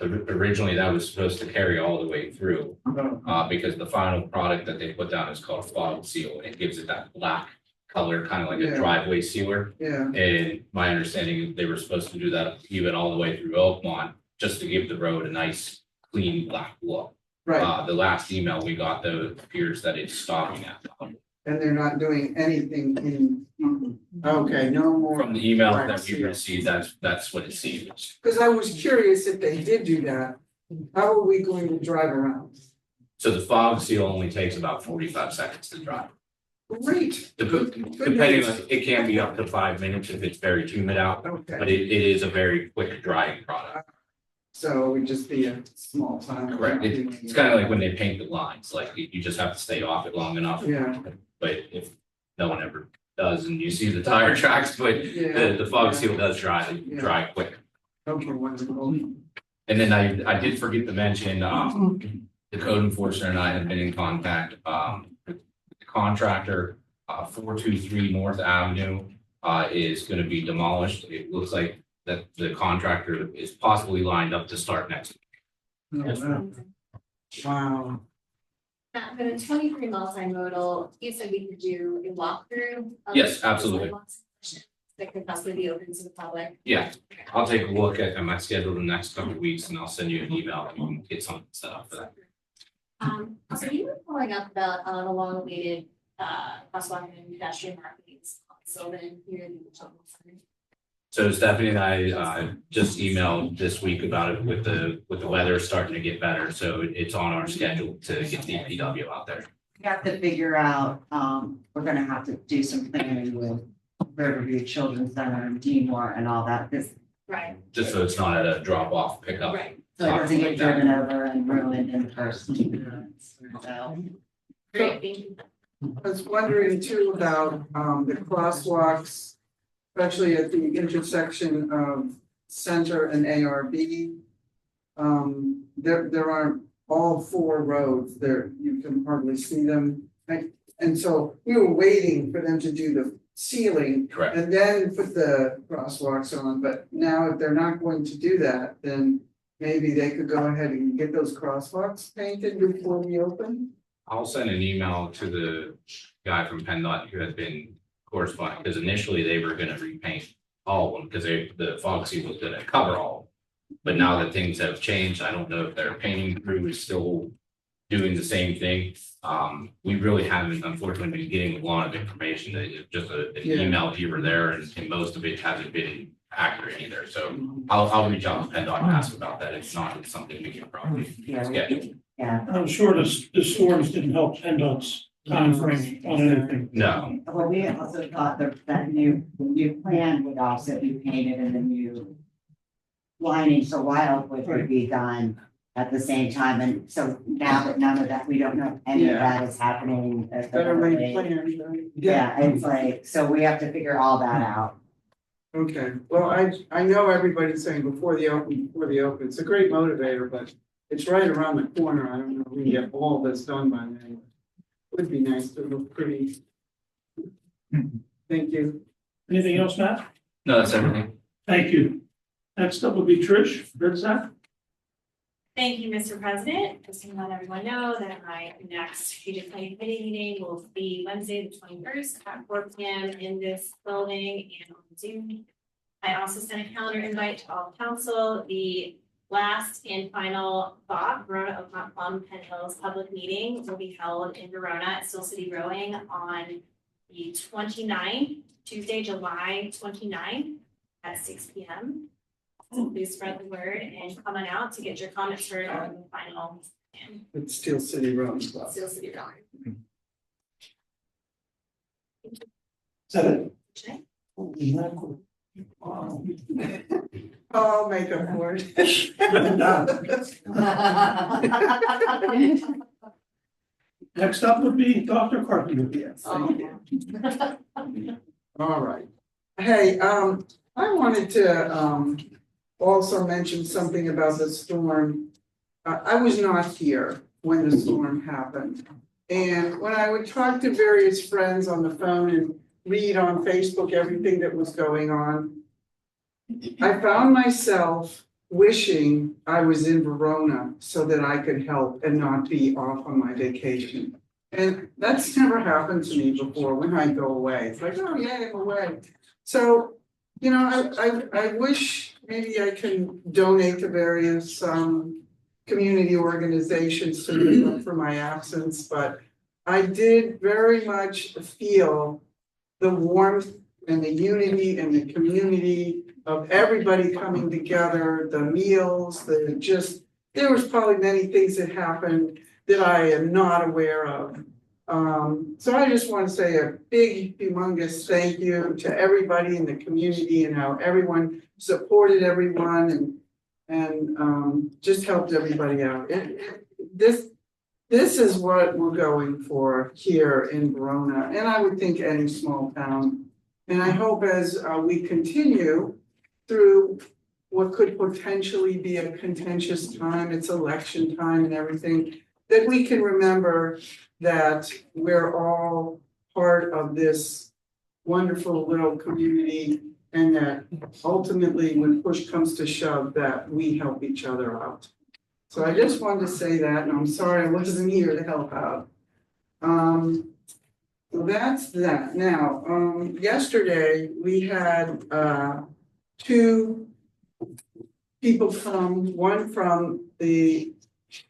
Originally, that was supposed to carry all the way through, because the final product that they put down is called fog seal. It gives it that black color, kind of like Yeah. a driveway sealer. Yeah, And my understanding is they were supposed to do that even all the way through Oakmont, just to give the road a nice, clean black look. right, The last email we got though appears that it's stopping at. and they're not doing anything in, okay, no more. From the email black that we seal. received, that's what it seems. Cause I was curious if they did do that, how are we going to drive around? So the fog seal only takes about 45 seconds to dry. Great, Depending on, it can be up to 5 minutes if it's very humid out, but okay, it is a very quick drying product. so it would just be a small time. Correct. It's kind of like when they paint the lines, like you just have to stay off it long enough. Yeah. But if no one ever does and you see the tire tracks, but Yeah. the fog seal does dry quick. Okay, wonderful. And then I did forget to mention, the code enforcer and I have been in contact, with the contractor, 423 North Avenue, is gonna be demolished. It looks like that the contractor is possibly lined up to start next week. Wow, For the 23 multimodal, you said we could do a walkthrough. of Yes, the absolutely. sidewalks that could possibly be open to the public. Yeah, I'll take a look at my schedule the next couple of weeks and I'll send you an email and you can get something set up for that. Also, you were following up about the long-awaited crosswalk and pedestrian markings on Sylvan here in the Children's Center. So Stephanie and I just emailed this week about it with the weather starting to get better, so it's on our schedule to get the DPW out there. We have to figure out, we're gonna have to do some planning with Riverview Children's Center and D-More and all that, this, Right, Just so it's not at a drop off pickup. right. so it doesn't get driven over and ruined in the first. So, Great, thank you. I was wondering too about the crosswalks, especially at the intersection of Center and ARB. There aren't all four roads there, you can hardly see them. And so we were waiting for them to do the sealing Correct. and then put the crosswalks on, but now if they're not going to do that, then maybe they could go ahead and get those crosswalks painted before we open. I'll send an email to the guy from PennDOT who had been corresponding, because initially they were gonna repaint all of them, because the fog seal was gonna cover all of them. But now that things have changed, I don't know if their painting crew is still doing the same thing. We really haven't unfortunately been getting a lot of information, it's just an Yeah. email here or there, and most of it hasn't been accurate either, so I'll reach out to PennDOT and ask about that. It's not something we can probably schedule. Yeah, I'm sure the storms didn't help PennDOT's timeframe on anything. No, well, we also thought that the new plan would also be painted and the new lining for Wildwood would be done at the same time, and so now that none of that, we don't know any of that is happening. Better late plans, right? Yeah, it's like, so we have to figure all that out. Okay, well, I know everybody's saying before the open, it's a great motivator, but it's right around the corner. I don't know if we can get all this done by then. Would be nice to look pretty. Thank you. Anything else, Matt? no, that's everything. Thank you. Next up will be Trish, Rizak. Thank you, Mr. President. Just to let everyone know that my next strategic planning committee meeting will be Wednesday, the 21st at 4 p.m. in this building and on Zoom. I also sent a calendar invite to all council. The last and final BOV, Verona Oakmont Plum Penn Hills public meeting will be held in Verona at Steel City Rowing on the 29th, Tuesday, July 29th at 6 p.m. So please spread the word and come on out to get your comments heard on the final plan. It's Steel City Road. Steel City Rowing. Is that it? Okay. Wow. I'll make up for it. Next up would be Dr. Carpenter. Yes, thank you. All right. Hey, I wanted to also mention something about the storm. I was not here when the storm happened. And when I would talk to various friends on the phone and read on Facebook everything that was going on, I found myself wishing I was in Verona so that I could help and not be off on my vacation. And that's never happened to me before when I go away. It's like, oh yeah, I'm away. So, you know, I wish maybe I can donate to various community organizations to make up for my absence, but I did very much feel the warmth and the unity and the community of everybody coming together, the meals, there was probably many things that happened that I am not aware of. So I just want to say a big, humongous thank you to everybody in the community and how everyone supported everyone and just helped everybody out. This is what we're going for here in Verona, and I would think any small town. And I hope as we continue through what could potentially be a contentious time, it's election time and everything, that we can remember that we're all part of this wonderful little community and that ultimately when push comes to shove that we help each other out. So I just wanted to say that, and I'm sorry I wasn't here to help out. So that's that. Now, yesterday we had two people one from the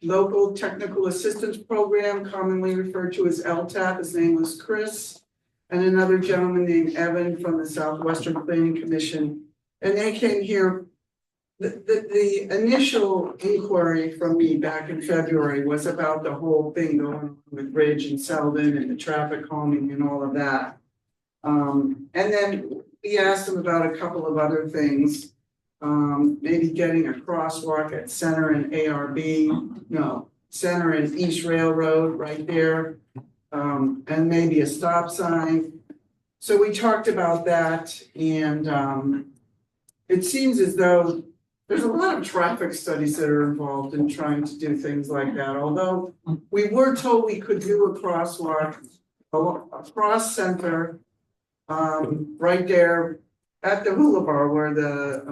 Local Technical Assistance Program, commonly referred to as LTAP, his name was Chris, and another gentleman named Evan from the Southwestern Planning Commission. And they came here. The initial inquiry from me back in February was about the whole thing going on with Ridge and Selden and the traffic calming and all of that. And then we asked them about a couple of other things. Maybe getting a crosswalk at Center and Center and East Railroad right there. And maybe a stop sign. So we talked about that, and it seems as though there's a lot of traffic studies that are involved in trying to do things like that, although we were told we could do a crosswalk across Center, right there at the hula bar where the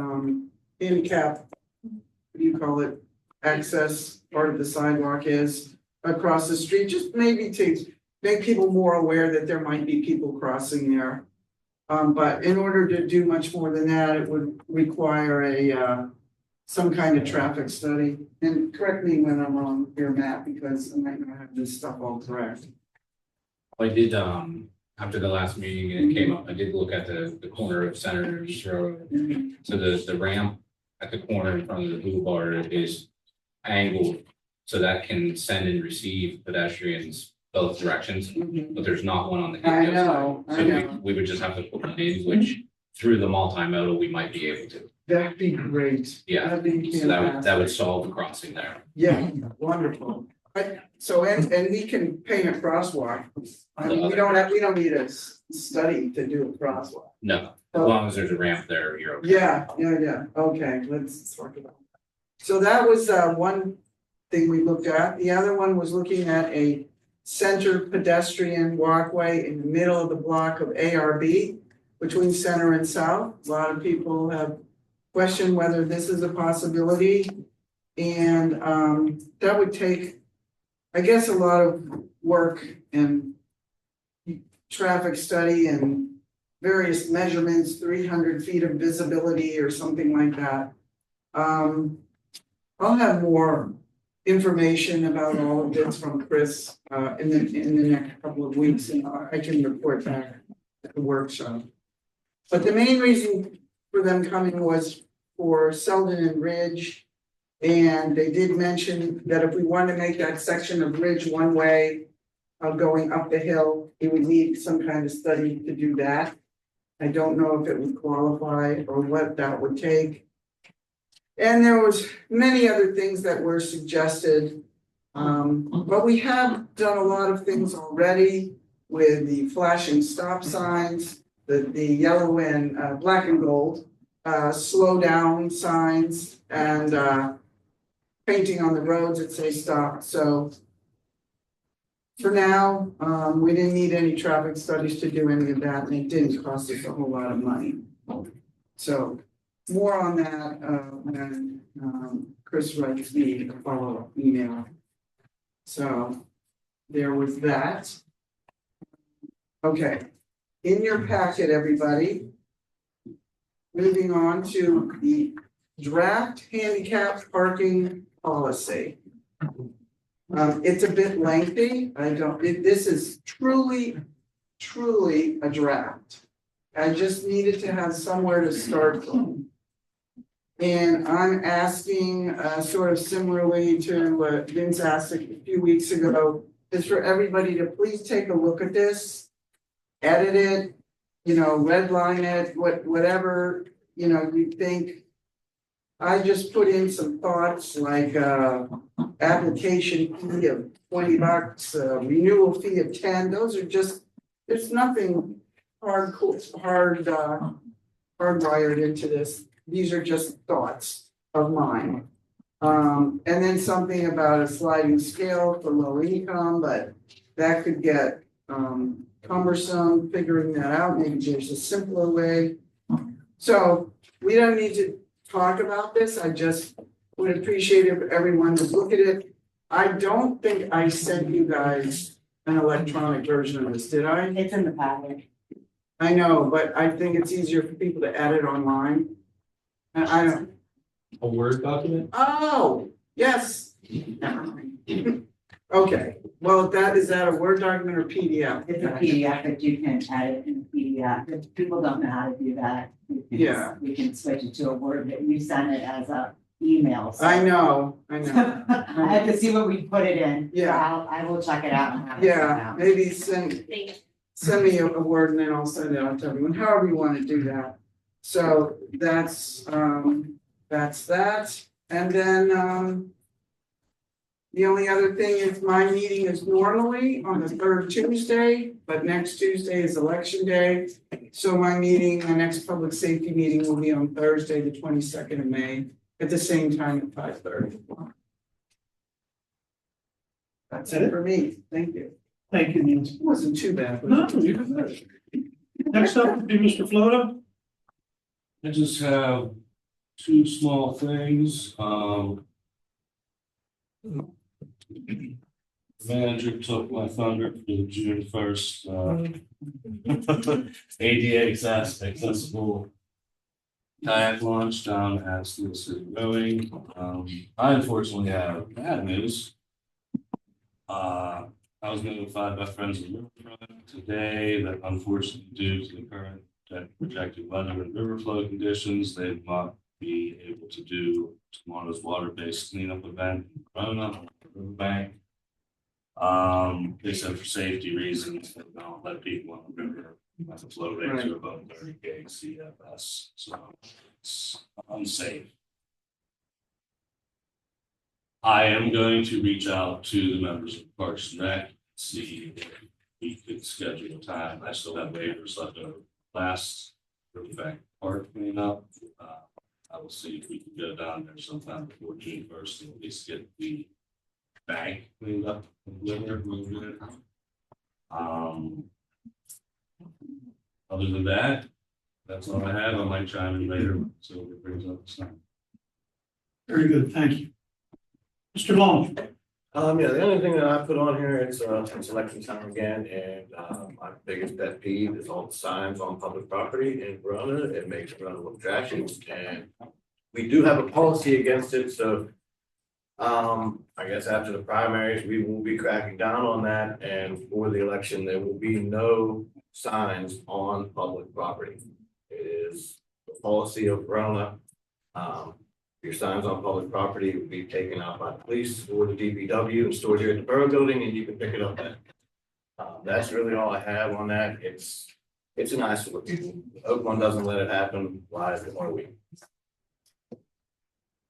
handicap, what do you call it, access part of the sidewalk is across the street, just maybe to make people more aware that there might be people crossing there. But in order to do much more than that, it would require some kind of traffic study. And correct me when I'm wrong here, Matt, because I might not have this stuff all correct. I did after the last meeting and it came up, I did look at the corner of Senator's Road. So the ramp at the corner in front of the boulevard is angled so that can send and receive pedestrians both directions, but there's not one on the. I Hideo know, side. I So know. we would just have to put one in, which through the multimodal, we might be able to. That'd be great. Yeah, That'd be so that would fantastic. solve the crossing there. Yeah, wonderful. So, and we can paint a crosswalk. I mean, we don't need a study to do a crosswalk. No, as long as there's a ramp there, you're okay. Yeah, okay, let's talk about that. So that was one thing we looked at. The other one was looking at a center pedestrian walkway in the middle of the block of ARB between center and south. A lot of people have questioned whether this is a possibility. And that would take, I guess, a lot of work and traffic study and various measurements, 300 feet of visibility or something like that. I'll have more information about all of this from Chris in the next couple of weeks, and I can report back at the workshop. But the main reason for them coming was for Selden and Ridge. And they did mention that if we wanted to make that section of Ridge one way going up the hill, it would need some kind of study to do that. I don't know if it would qualify or what that would take. And there was many other things that were suggested. But we have done a lot of things already with the flashing stop signs, the yellow and black and gold, slow down signs, and painting on the roads that say stop. So for now, we didn't need any traffic studies to do any of that, and it didn't cost us a whole lot of money. So more on that when Chris writes me a follow-up email. So there was that. Okay, in your packet, everybody. Moving on to the draft handicap parking policy. It's a bit lengthy. This is truly a draft. I just needed to have somewhere to start from. And I'm asking, sort of similarly to what Vince asked a few weeks ago, is for everybody to please take a look at this, edit it, redline it, whatever, you think. I just put in some thoughts like, application fee of $20, renewal fee of 10. Those are just, there's nothing hardwired into this. These are just thoughts of mine. And then something about a sliding scale for low income, but that could get cumbersome figuring that out. Maybe there's a simpler way. So we don't need to talk about this. I just would appreciate if everyone would look at it. I don't think I sent you guys an electronic version of this, did I? It's in the packet. I know, but I think it's easier for people to add it online. And I don't. A Word document? Oh, yes. Never mind. Okay, well, is that a Word document or PDF? It's a PDF, but you can add it in a PDF. If people don't know how to do that, we can switch it to a Word, but you send it as a email. So. I know. I have to see what we put it in. Yeah. So I will check it out and have it sent out. Maybe send me a Word and then I'll send it out to everyone, however you want to do that. So that's that. And then the only other thing is my meeting is normally on the third Tuesday, but next Tuesday is election day. So my meeting, the next public safety meeting will be on Thursday, the 22nd of May at the same time at 5:30. That's it for me. Thank you. Thank you, Nancy. It wasn't too bad. No, you're good. Next up would be Mr. Floto. I just have two small things. Manager took my thunder for the June 1st ADA accessible kayak launch down at Steel City Rowing. I unfortunately have bad news. I was notified by Friends of the Riverfront today that unfortunately due to the current projected weather and river flow conditions, they will not be able to do tomorrow's water-based cleanup event in Corona on the riverbank. They said for safety reasons, they don't let people on the river when the flow rates are above 30 CFS, so it's unsafe. I am going to reach out to the members of Parks and Rec, see if we could schedule a time. I still have waivers left over last riverbank park cleanup. I will see if we can go down there sometime before June 1st and at least get the bank cleaned up. Other than that, that's all I have. I might chime in later, so it brings up the time. Very good, thank you. Mr. Long. Yeah, the only thing that I put on here, it's election time again, and my biggest pet peeve is all the signs on public property in Verona. It makes Verona look trashy, and we do have a policy against it, so I guess after the primaries, we will be cracking down on that, and for the election, there will be no signs on public property. It is the policy of Verona. Your signs on public property will be taken out by the police or the DPW and stored here at the borough building, and you can pick it up then. That's really all I have on that. It's an eyesore. Oakland doesn't let it happen. Why is it more week?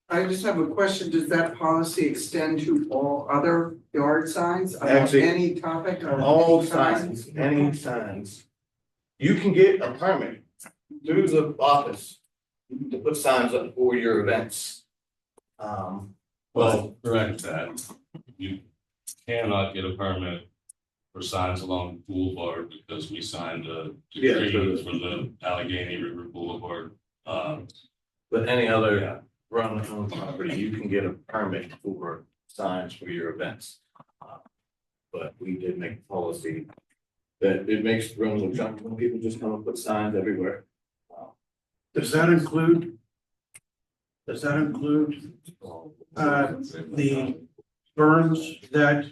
I just have a question. Does that policy extend to all other yard signs? About Actually, any topic of all any kind? signs, any signs. You can get a permit through the office to put signs up for your events. Well, correct that. You cannot get a permit for signs along the boulevard because we signed a decree for the Allegheny River Boulevard. But any other run on property, you can get a permit for signs for your events. But we did make a policy that it makes the room look junk when people just come and put signs everywhere. Does that include the berms that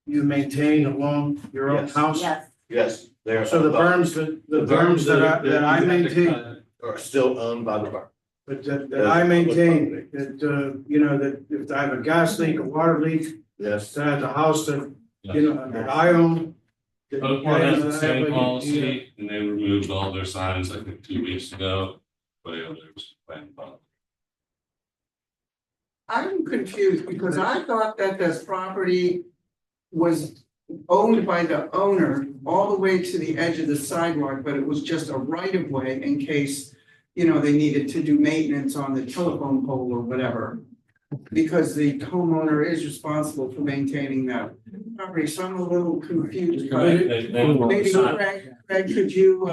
you maintain along your own Yes. house? Yes, Yes, they're. So the berms that I maintain, are still owned by the borough. but that I maintain, that, you know, that if I have a gas leak, a water leak, Yes. that at the house that, you know, that I own. that- Oakmont has the that I same have a- policy and they removed all their signs, I think 2 weeks ago. But others went up. I'm confused because I thought that this property was owned by the owner all the way to the edge of the sidewalk, but it was just a right of way in case, you know, they needed to do maintenance on the telephone pole or whatever. Because the homeowner is responsible for maintaining that property, so I'm a little confused. Maybe Craig, could you,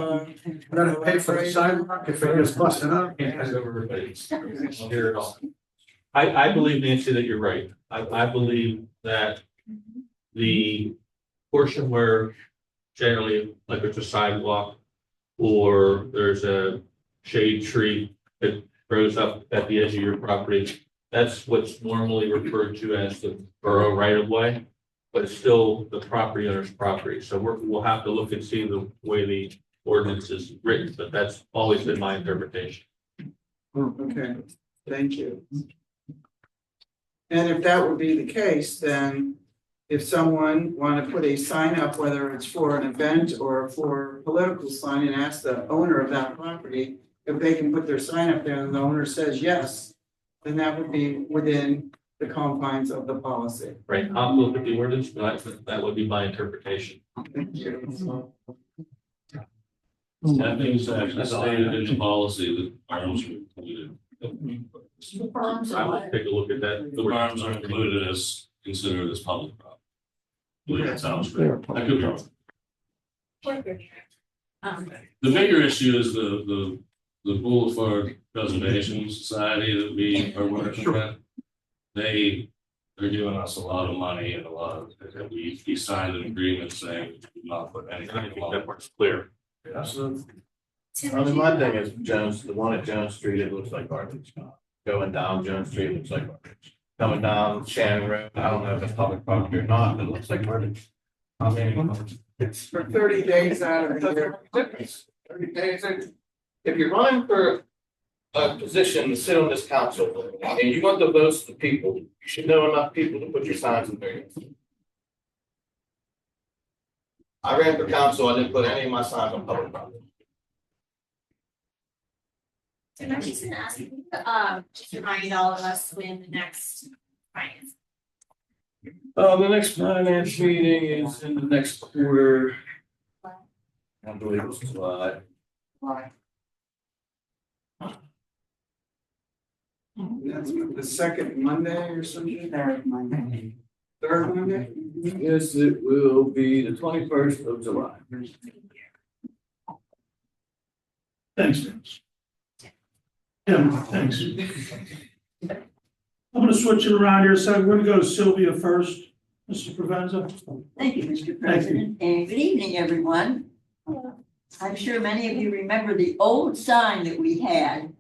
Gotta pay for the sidewalk if it gets busted up. Can't pass over everybody's. I'll hear it all. I believe, Nancy, that you're right. I believe that the portion where generally, like it's a sidewalk or there's a shade tree that grows up at the edge of your property, that's what's normally referred to as the borough right of way, but it's still the property owner's property. So we'll have to look and see the way the ordinance is written, but that's always been my interpretation. okay, thank you. And if that would be the case, then if someone wanted to put a sign up, whether it's for an event or for a political sign, and ask the owner of that property if they can put their sign up there and the owner says yes, then that would be within the confines of the policy. Right, I'll look at the ordinance, but that would be my interpretation. Thank you. That means actually stated in the policy that berms are included. I will take a look at that. The berms are included as considered as public property. I believe that sounds great. I could be wrong. The bigger issue is the Boulevard Preservation Society that we are working with. They're giving us a lot of money and a lot of, we signed an agreement saying we do not put anything. I think that part's clear. Absolutely. I mean, my thing is Jones, the one at Jones Street, it looks like garbage. Going down Jones Street, it looks like garbage. coming down Shannon Road. I don't know if it's public property or not, but it looks like we're. I mean, it's For 30 days out of the year. 30 days. If you're running for a position to sit on this council, and you want the votes of the people, you should know enough people to put your signs in there. I ran for council, I didn't put any of my signs on public property. And I'm just gonna ask, just remind all of us when the next finance. The next finance meeting is in the next quarter. I believe it's July. That's the second Monday or something? Third Monday. Third Monday? Yes, it will be the 21st of July. Thanks, Vince. Tim, thanks. I'm gonna switch it around here, so we're gonna go to Sylvia first, Mr. Provenza. Thank you, Mr. President, and good evening, everyone. I'm sure many of you remember the old sign that we had.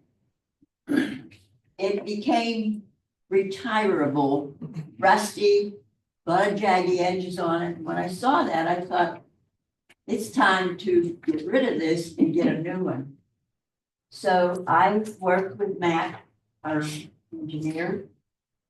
It became retirable, rusty, a lot of jaggy edges on it. When I saw that, I thought, it's time to get rid of this and get a new one. So I worked with Matt, our engineer,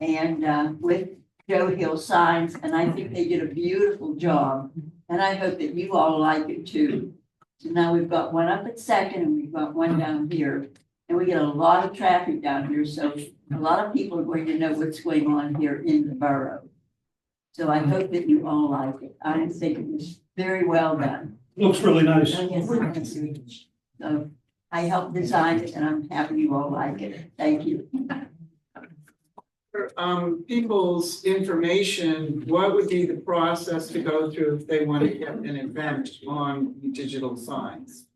and with Joe Hill Signs, and I think they did a beautiful job. And I hope that you all like it too. So now we've got one up at Second and we've got one down here. And we get a lot of traffic down here, so a lot of people are going to know what's going on here in the borough. So I hope that you all like it. I think it was very well done. Looks really nice. So I helped design it and I'm happy you all like it. Thank you. For people's information, what would be the process to go through if they want to get an event on digital signs?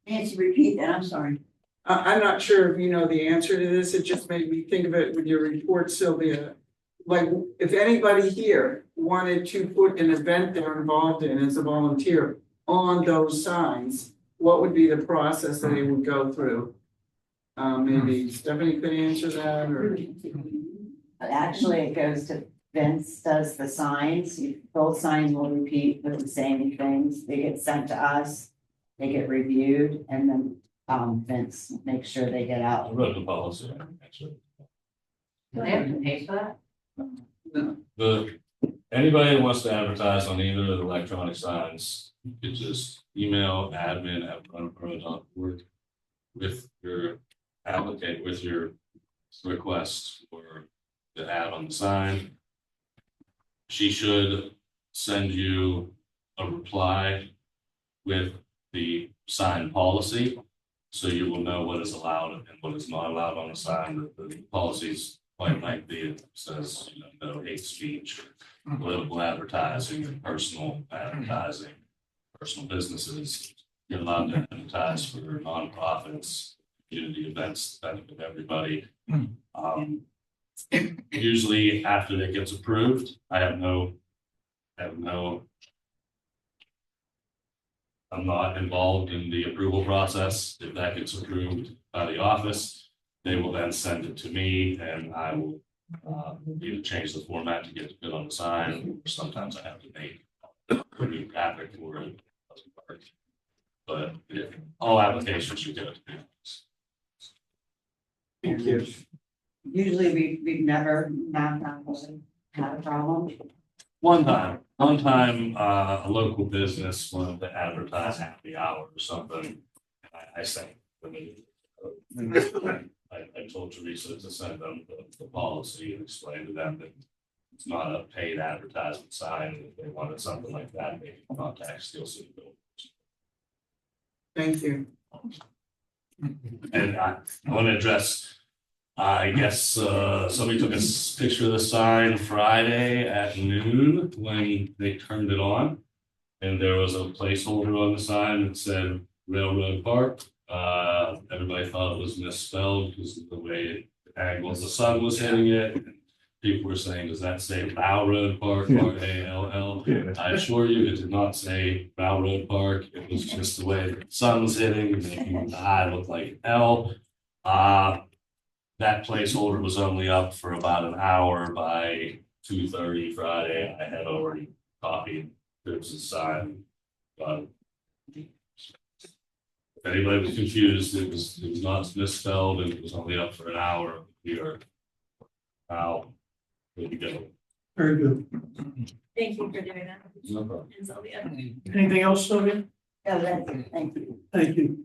Nancy, repeat that, I'm sorry. I'm not sure if you know the answer to this. It just made me think of it with your report, Sylvia. Like, if anybody here wanted to put an event they're involved in as a volunteer on those signs, what would be the process that they would go through? Maybe Stephanie could answer that, or? Actually, it goes to Vince does the signs. Both signs will repeat with the same things. They get sent to us. They get reviewed, and then Vince makes sure they get I out. wrote the policy. Do they have to pay for that? Anybody that wants to advertise on either of the electronic signs, you could just email admin@runpro.org with your applicant, with your request for the ad on the sign. She should send you a reply with the sign policy, so you will know what is allowed and what is not allowed on the sign. The policy's quite lengthy. It says, no hate speech, political advertising, personal advertising, personal businesses. You're allowed to advertise for nonprofits, community events, that benefit everybody. Usually after that gets approved, I'm not involved in the approval process. If that gets approved by the office, they will then send it to me and I will either change the format to get it put on the sign, or sometimes I have to make a new graphic for it. But if all applications should go to me. Thank you. Usually we've never had a problem. One time, a local business wanted to advertise happy hour or something. I sent them. I told Teresa to send them the policy and explain to them that it's not a paid advertisement sign. If they wanted something like that, they can contact Steel City Builders. Thank you. And I want to address, I guess, somebody took a picture of the sign Friday at noon when they turned it on. And there was a placeholder on the sign that said Railroad Park. Everybody thought it was misspelled because of the way the angle of the sun was hitting it. People were saying, does that say Railroad Park, R-A-L-L? I assure you, it did not say Railroad Park. It was just the way the sun was hitting, making the eye look like L. that placeholder was only up for about an hour. By 2:30 Friday, I had already copied Phillips's sign. But if anybody was confused, it was not misspelled, and it was only up for an hour. We are now good to go. Very good. Thank you for doing that. No problem. And Sylvia. Anything else, Sylvia? Yeah, that's it. Thank you. Thank you.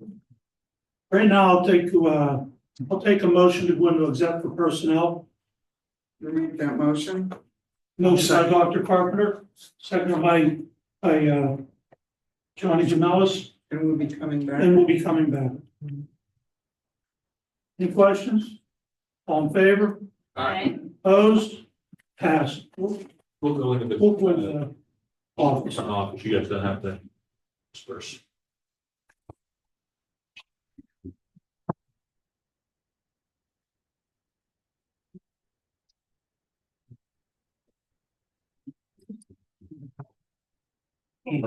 Right now, I'll take a motion to go into exec for personnel. You make that motion? Motion by Dr. Carpenter, second by Johnny Jamelis, And we'll be coming back. and we'll be coming back. Any questions? All in favor? Aye. Opposed? Passed. We'll go into the. We'll go into office. Office, you guys don't have to disperse. You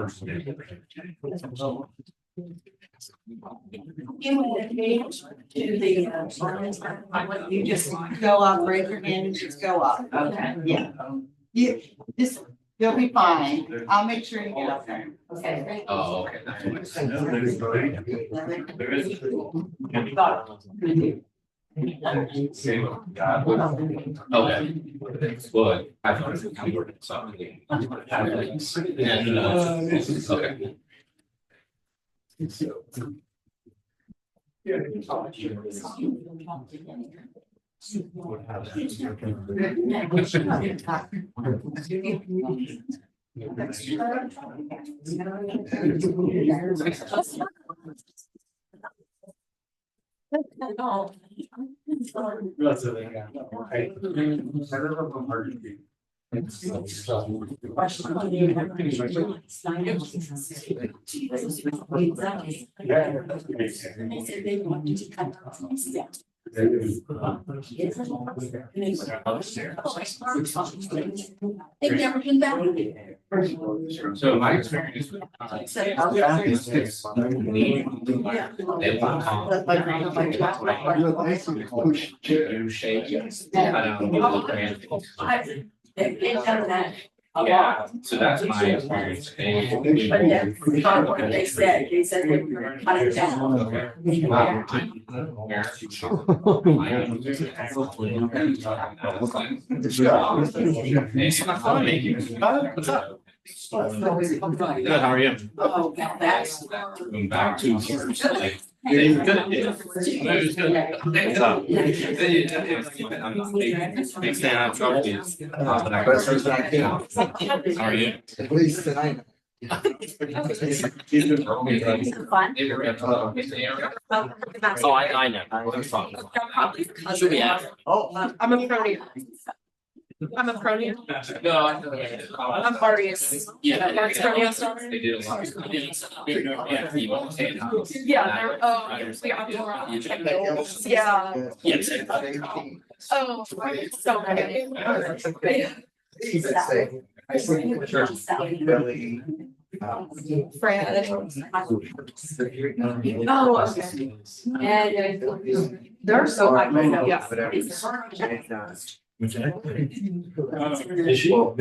just go up, raise your hand, and just go up. Okay. Yeah. You'll be fine. I'll make sure you get up there. Okay. Oh, okay. Okay. Well, I thought it was working something. Okay. They've never been back. So my experience with. They want shake. They've done that. Yeah, so that's my experience. But that's not what they said. They said they were cutting down. Good, how are you? Oh, that's. Going back 2 years, like. They were good at it. It was good. Big stand up trophies. But I how are you? At least tonight. Oh, I know. Oh. I'm a crony. I'm a crony. No, I know. I'm Bartius. Yeah. Mark's Bartius daughter. They did a lot. Yeah, you won't say it. Yeah, they're, yeah. Yes. Oh, so many. I think really. Fred. Oh, okay. And they're so high, yeah. Is she? No.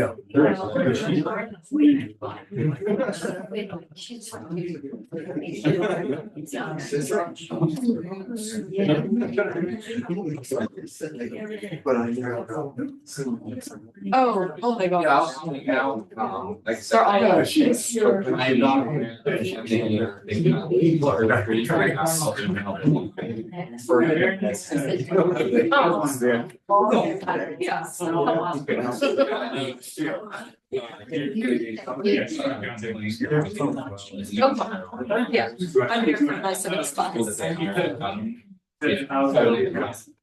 But I know. Oh my gosh. Like I said, They're all. I'm not. People are very trying Yeah. Yeah, I'm here for my service class.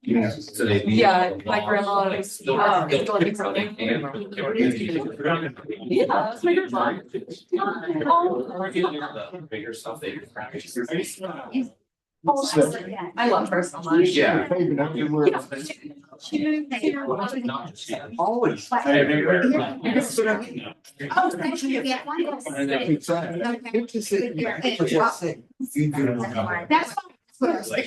Yeah, my grandma is going to coding. Yeah, that's my grandma. I love her so much. Yeah. Always. Oh, thank you. Yeah, one. Good to see you. You do. That's Eventually.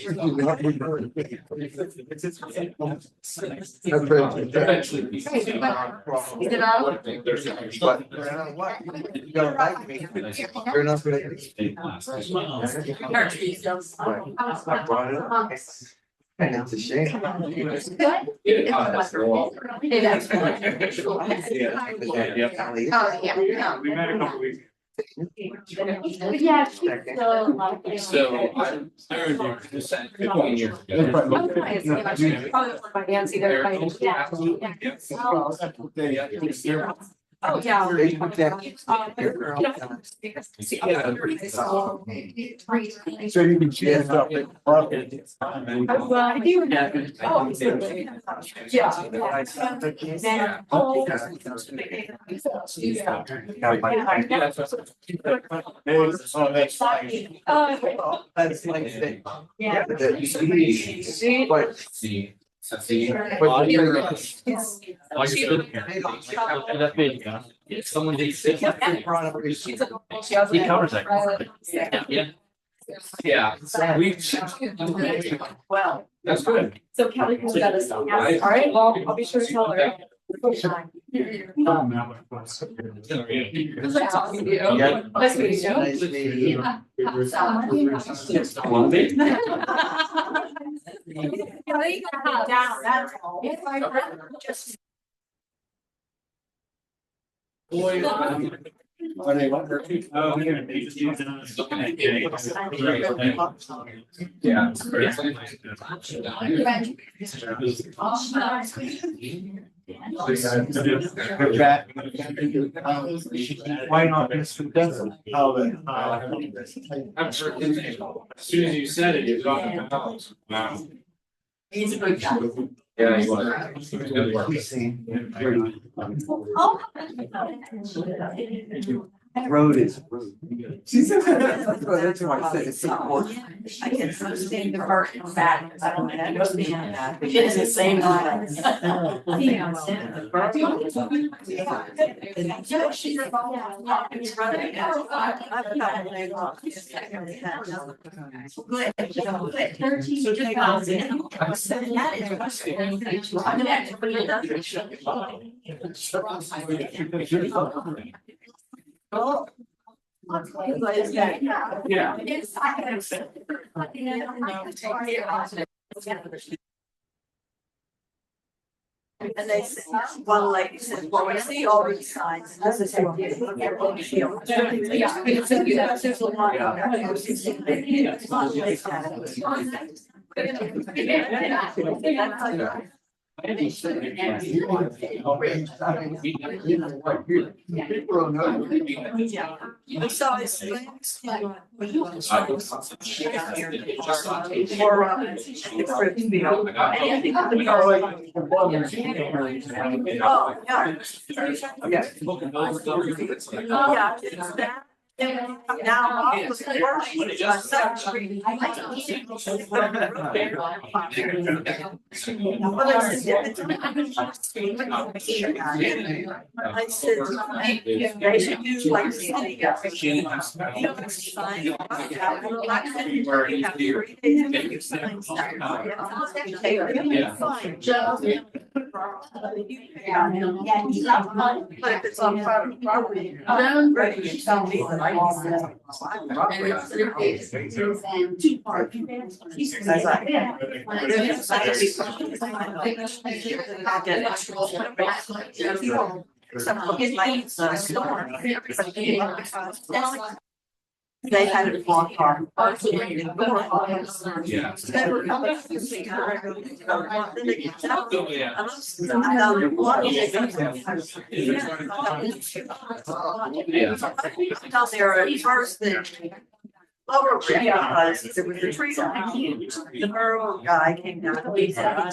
Is it out? You don't like me. You're not gonna. I brought it up. And it's a shame. We met a couple weeks. Yeah. So I'm third year, 15 years ago. Oh, yeah. So you can change up. That's like. Yeah. Someone did sit. He covers that. Yeah. Well. That's good. So Kelly can let us know. All right, well, I'll be sure to tell her. Nice to meet you. Nice to meet you. Down, that's all. Just. Yeah. Why not Mr. Denson? As soon as you said it, it got the house. Wow. He's a good guy. Yeah, he was. He was good work. Road is. I can understand the part of that. I don't understand that. It's the same line. Oh. Yeah. And they said, one lady said, well, we see all these signs. This is what you. You saw his things. Now, I said, I should use like city. But if it's on private property, I'm ready to tell me that I want that. They had it blocked off. Yeah. First thing. Lower because it was a tree line. The borough guy came down. He said, I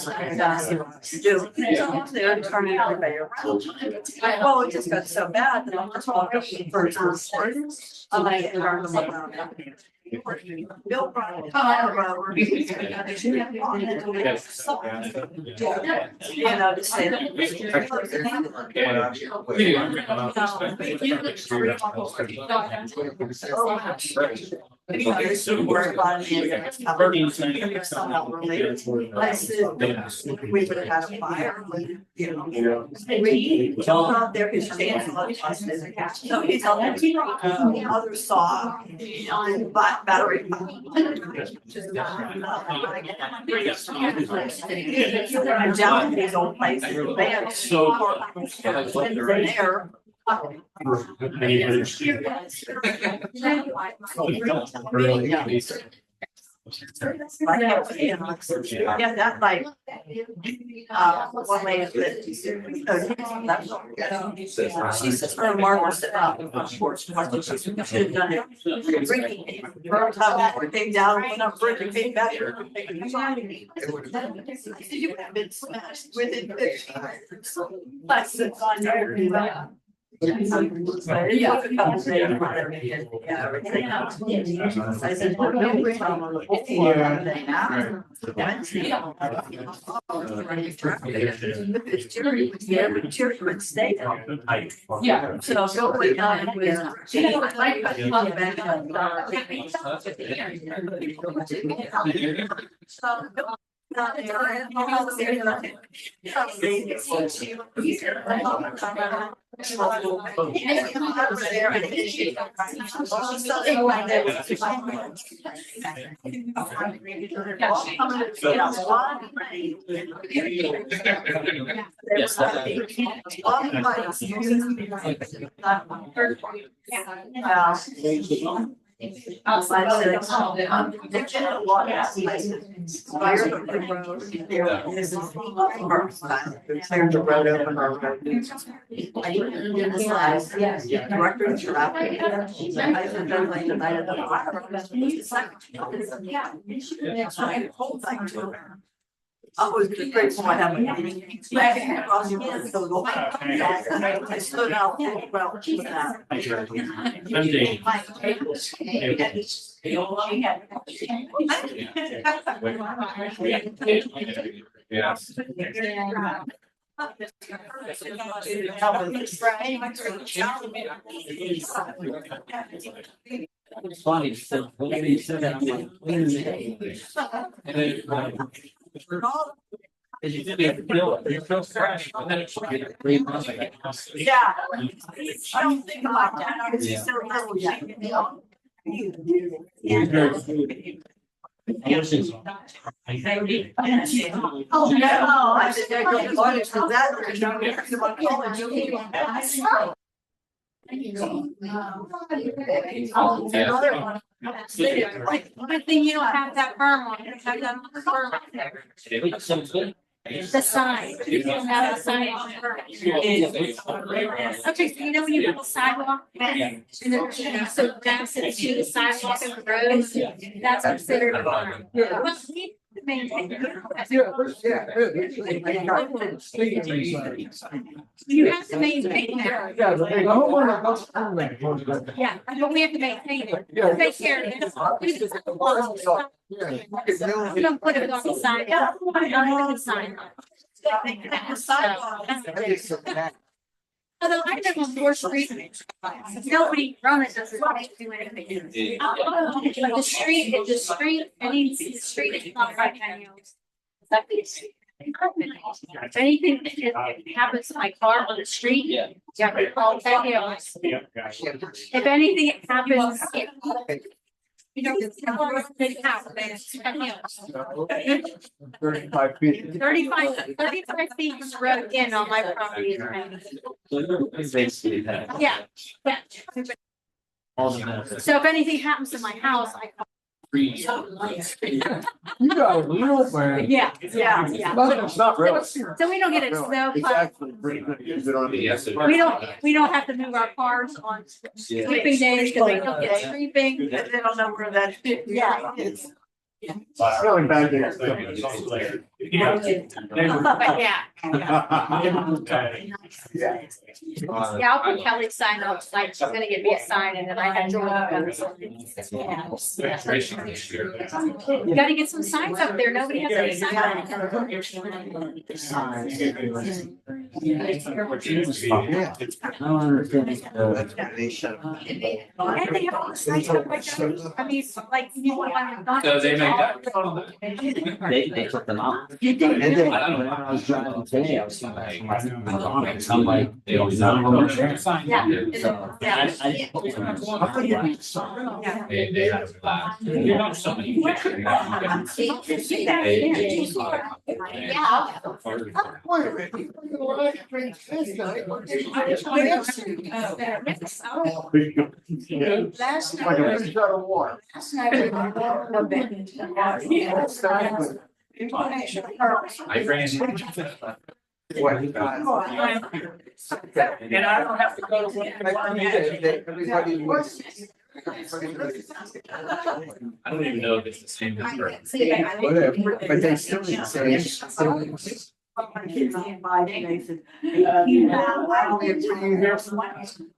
do. They're turning everybody around. Well, it just got so bad that I'm just walking up the first. I'm like, Bill brought it on the road. You know, to say work on it. Somehow related. I said, we would have had a fire, you know. We jumped out there, his hands so he's on the other saw on the battery. I'm down in these old places, they have so there. Yeah, that like, one lady that, she says, her Margaret said, she should have done it. Bringing, her time, everything down, went up, bringing, came back. I said, you would have been smashed within 15 minutes. I said, I know. Yeah. I said, well, no, we're on the Jerry would stay there. Yeah. So go down I was grateful I have a meeting. I stood out. It's funny, so when you said that, I'm like, you feel fresh, but then it's like 3 months ago. Yeah. I don't think about that. I was just so little, Oh, no, I said, I go to college for that. Like, good thing you don't have that berm on, you have that berm up there. The sign, you don't have the sign on the berm. Okay, so you know when you have a sidewalk, and then, so that's to the sidewalk and the road, that's considered a berm. Well, we maintain. You have to maintain that. Yeah, but we have to maintain it. Take care of it. We don't put it on the sign. We don't put the sign on. Although I live on 4th Street, nobody around it doesn't do anything. The street is the street, and the street is not right now. If anything happens to my car on the street, you have to call Daniels. If anything happens, you know, it's Daniels. 35 feet. 35 feet is road in on my property. Yeah. So if anything happens to my house, I call. You got a little man. Yeah. But it's not really. So we don't get a snow. It's actually pretty good. We don't have to move our cars on sweeping days because they don't get sweeping. And they don't know where that is. Yeah. Really bad day. Yeah. Yeah, I'll put Kelly's sign up, like, she's gonna give me a sign and then I have to. You gotta get some signs up there, nobody has any signs. And they have all the signs up like that. I mean, like, you want to. So they make that. They took them out. I don't know, when I was driving today, I was thinking, I'm like, they always know. Yeah. They have you know, so many pictures. Last Like a fish out of water. I bring What? And I don't have to go to I don't even know if it's the same as her. Whatever, but they still need to say.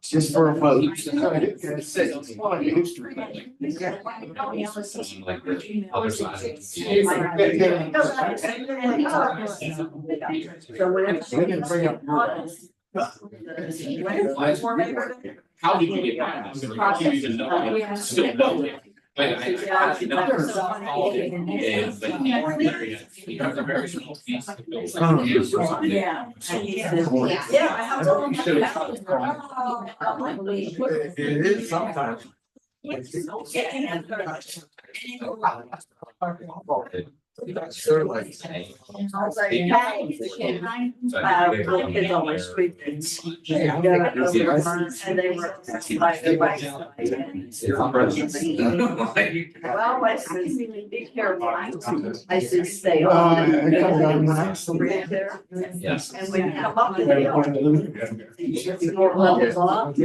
Just for a vote. Like the other side. How did you get by? I don't even know. Still know it. But I know all it is, but you have a very small piece. Yeah. It is sometimes. Sure, like. Well, I said, be careful. I said, stay on. Yes. And when you come up to the more levels off.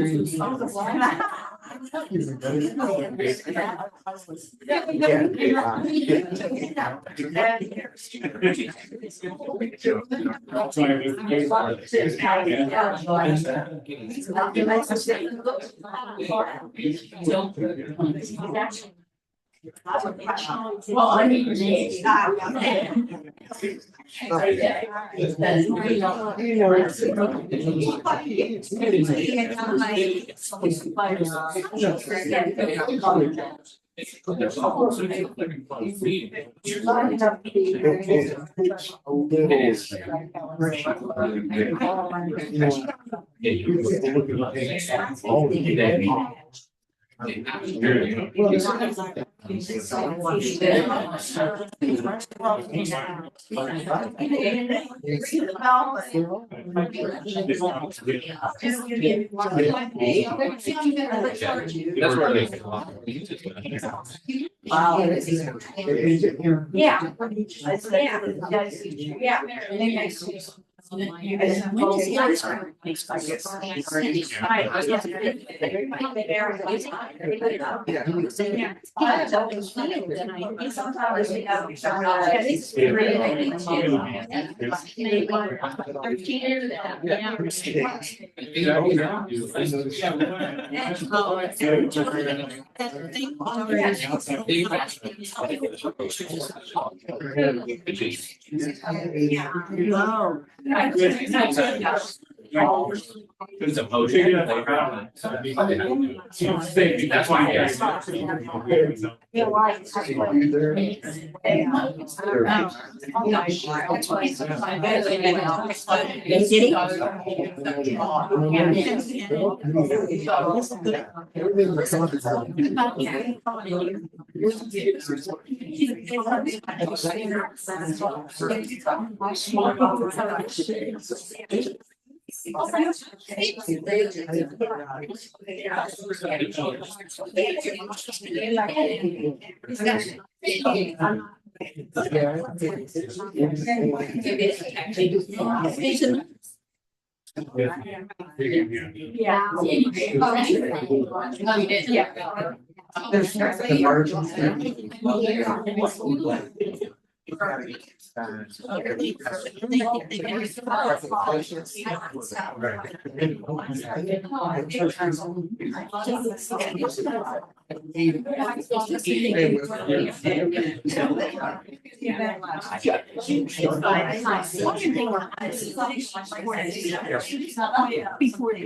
Well, I mean, That's where they. Wow. yeah. It's a motion. That's why I guess.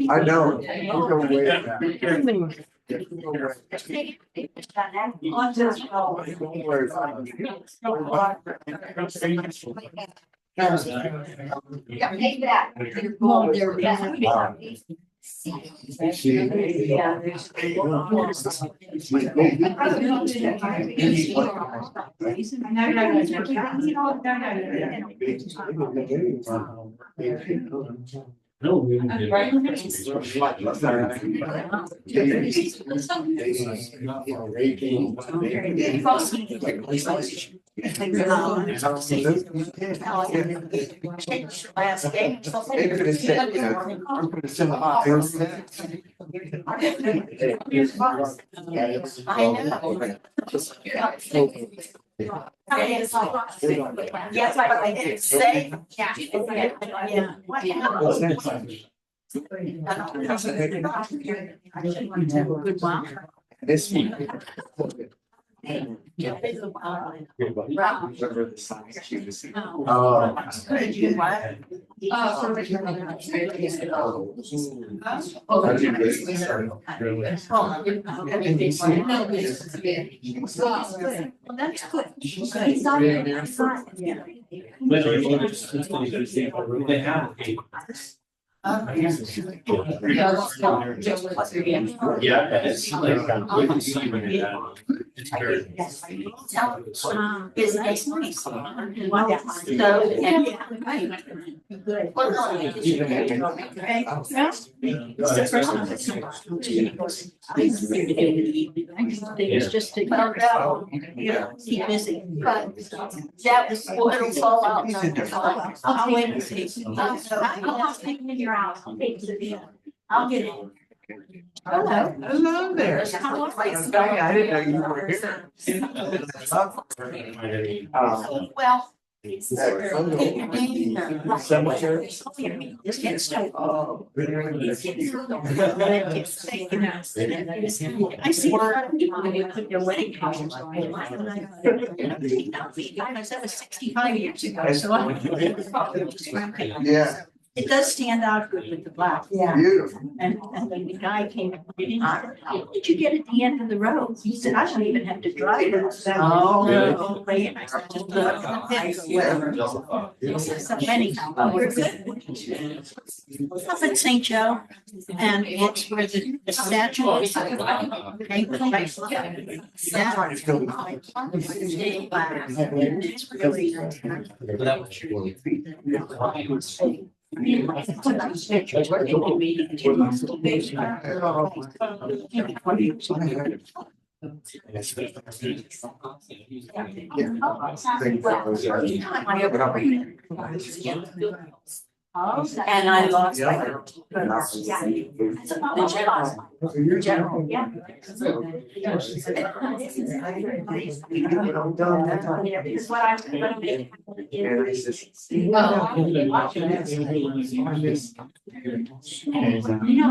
I know. We'll go way back. Yes, I did say, yeah. Good one. This one. Well, that's good. Is nice. It's just to keep busy, but that was, it'll fall out. I'll wait and see. I'll take it in your house. I'll get it. Hello. Hello there. How are you? I didn't know you were here. Well. Cemetery. I see. Put their wedding pictures on. That was 65 years ago, so. Yeah. It does stand out good with the black. Yeah. Beautiful. And then the guy came, how did you get at the end of the road? He said, I don't even have to drive it. Oh, no. And I said, just so anyhow, we're good. Up at St. Joe, and it's where the statue is. Okay, and I lost my. The general, yeah. Is what I'm. Yeah.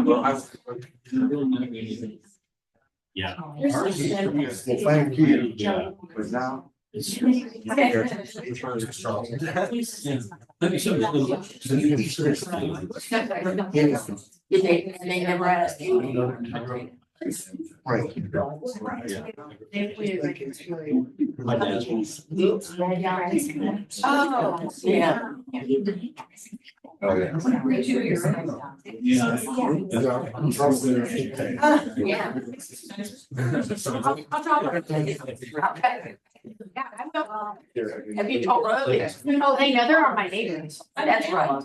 Well, thank you. But now. They never asked you. Right. Oh, yeah. Oh, yeah. Yeah. Have you told Rose? Oh, they know they're on my neighbors. That's right.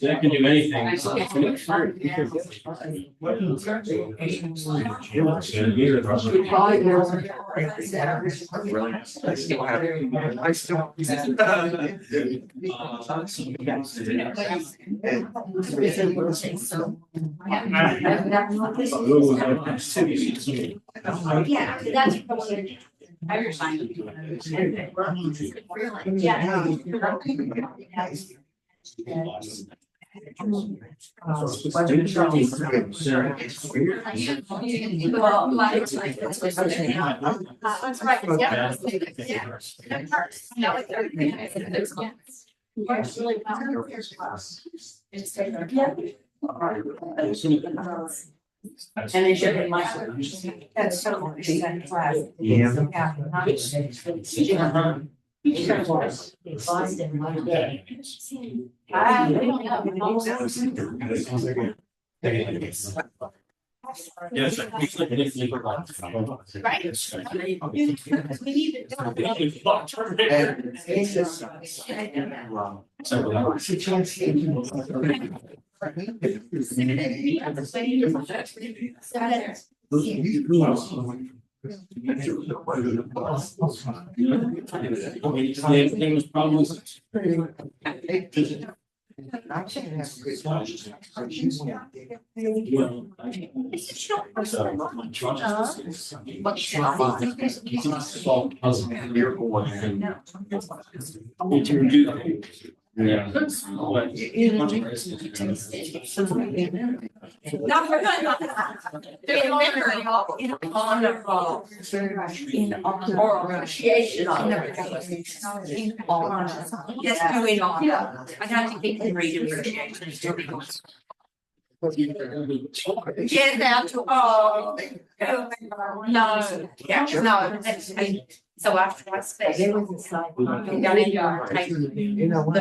They can do anything. Yeah, that's probably. I resigned. Yeah. Well, my, it's like, that's right, yeah. And they should be like. That's so much class. Yeah. Yes. Oral appreciation. Yes, doing all. I got to keep them reading. Get down to, oh. No, yeah, no, so after I space. The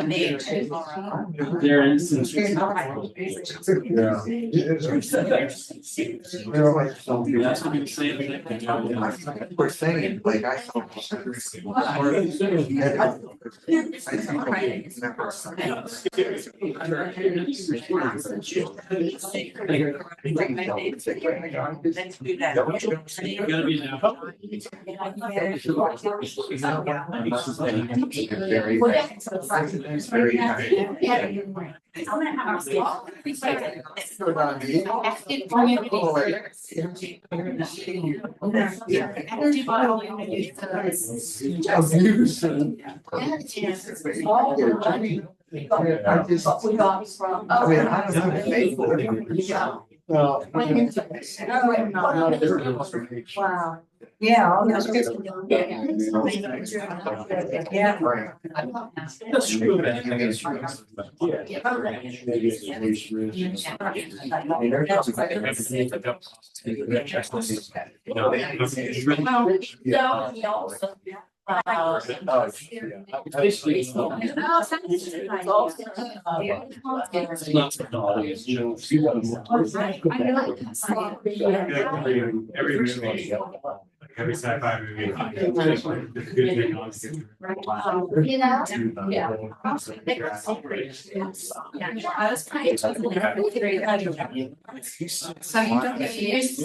main. Their instance. We're saying, like, I thought. Let's do that. Very I'm gonna have Wow. Yeah. All those good. Yeah. Basically, it's not. It's not technology, it's just. Every sci-fi movie. You know? Yeah. I was kind of. So you don't get used to.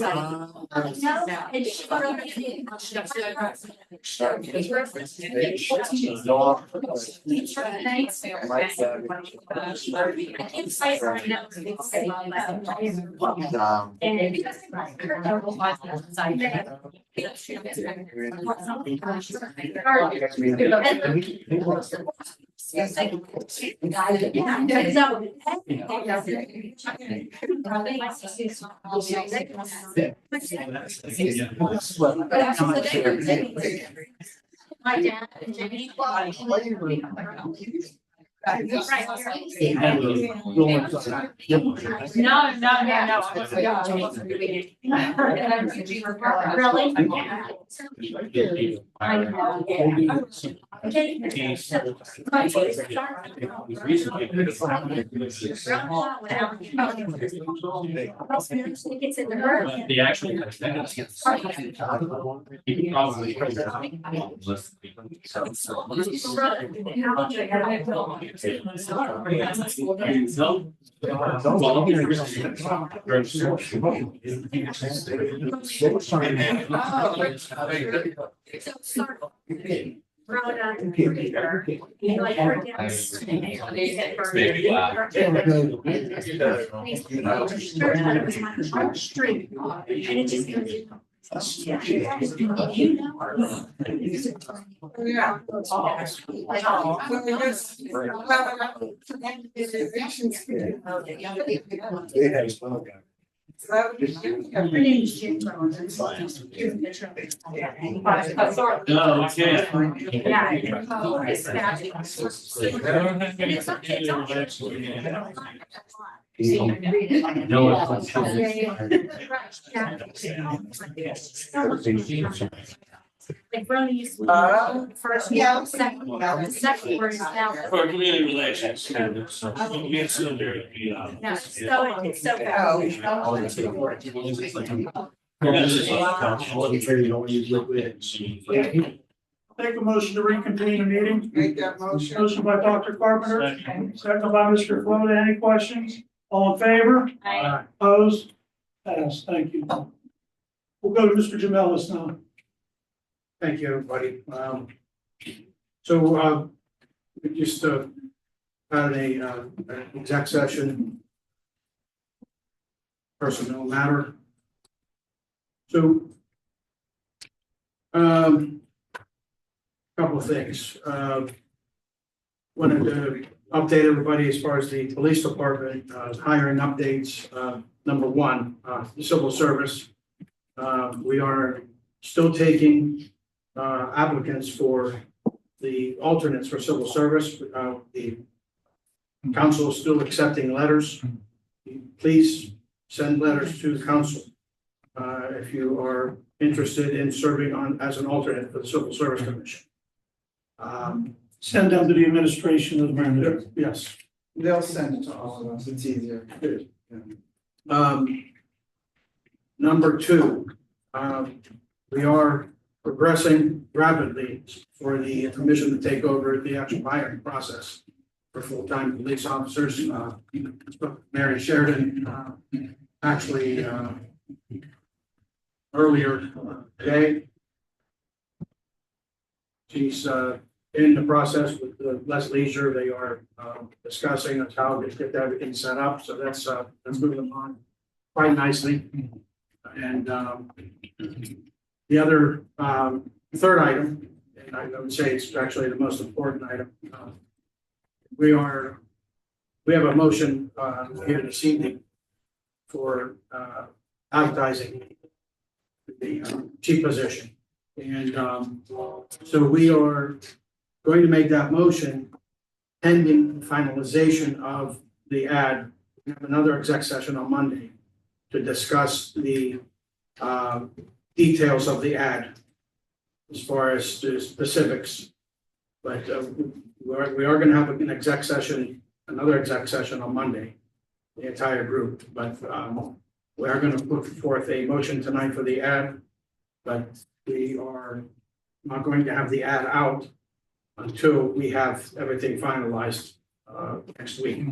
My dad and Jimmy. No. The actual. Like Brony used to. First, second word is now. For community relations. So it's No, it's so Take a motion to reconvene the meeting. Make that motion. Motion by Dr. Carpenter, second by Mr. Floyd. Any questions? All in favor? Aye. Opposed? Passed. Thank you. We'll go to Mr. Jamelis now. Thank you, everybody. So, we just, had an exec session. Personnel matter. So, couple of things. Wanted to update everybody as far as the police department, hiring updates. Number one, the civil service. We are still taking applicants for the alternates for civil service. The council is still accepting letters. Please send letters to the council if you are interested in serving on as an alternate for the Civil Service Commission. Send them to the administration of the manager. Yes. They'll send it to all of us, it's easier. Number two, we are progressing rapidly for the commission to take over the actual hiring process for full-time police officers. Mary Sheridan, actually, earlier today. She's in the process with Les Leisure. They are discussing how to get everything set up. So that's moving on quite nicely. And the other third item, and I would say it's actually the most important item. We have a motion here this evening for advertising the chief position. And so we are going to make that motion pending finalization of the ad. We have another exec session on Monday to discuss the details of the ad. as far as the specifics. But we are gonna have an exec session, another exec session on Monday, the entire group, but we are gonna put forth a motion tonight for the ad. But we are not going to have the ad out until we have everything finalized next week.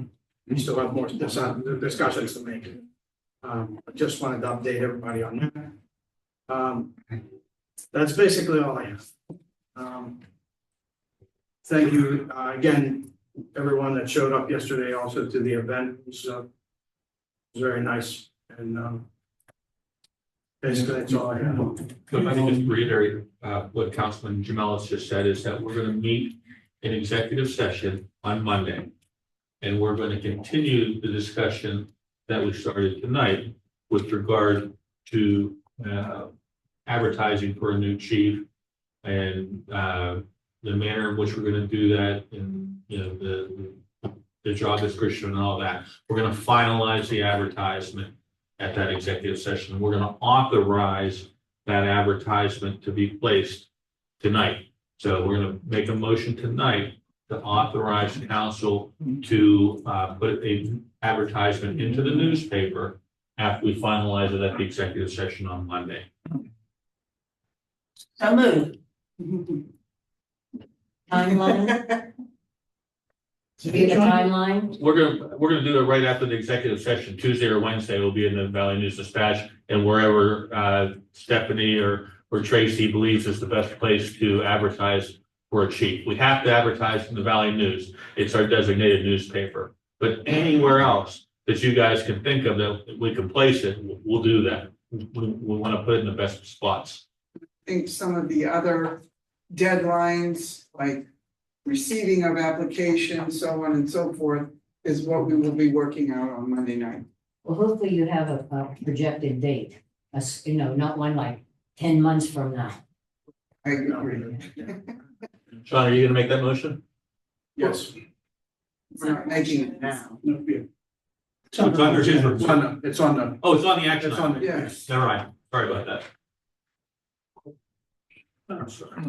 We still have more discussions to make. I just wanted to update everybody on that. That's basically all I have. Thank you again, everyone that showed up yesterday also to the event. It was very nice, and basically that's all I have. So if I can just reiterate what Councilman Jamelis just said, is that we're going to meet in executive session on Monday. And we're going to continue the discussion that we started tonight with regard to advertising for a new chief and the manner in which we're going to do that, and the job description and all that. We're going to finalize the advertisement at that executive session. We're going to authorize that advertisement to be placed tonight. So we're going to make a motion tonight to authorize council to put a advertisement into the newspaper after we finalize it at the executive session on Monday. So moved. Timeline? Give a timeline? We're gonna do it right after the executive session, Tuesday or Wednesday. Will be in the Valley News Dispatch and wherever Stephanie or Tracy believes is the best place to advertise for a chief. We have to advertise in the Valley News. It's our designated newspaper. But anywhere else that you guys can think of that we can place it, we'll do that. We want to put it in the best spots. I think some of the other deadlines, like receiving of applications, so on and so forth, is what we will be working out on Monday night. Well, hopefully you have a projected date, not one like 10 months from now. I agree. Sean, are you gonna make that motion? Yes. We're not making it now. No, yeah. It's on the, It's on the. oh, it's on the action. It's on item. the. Yes. Never mind. Sorry about that. I'm sorry.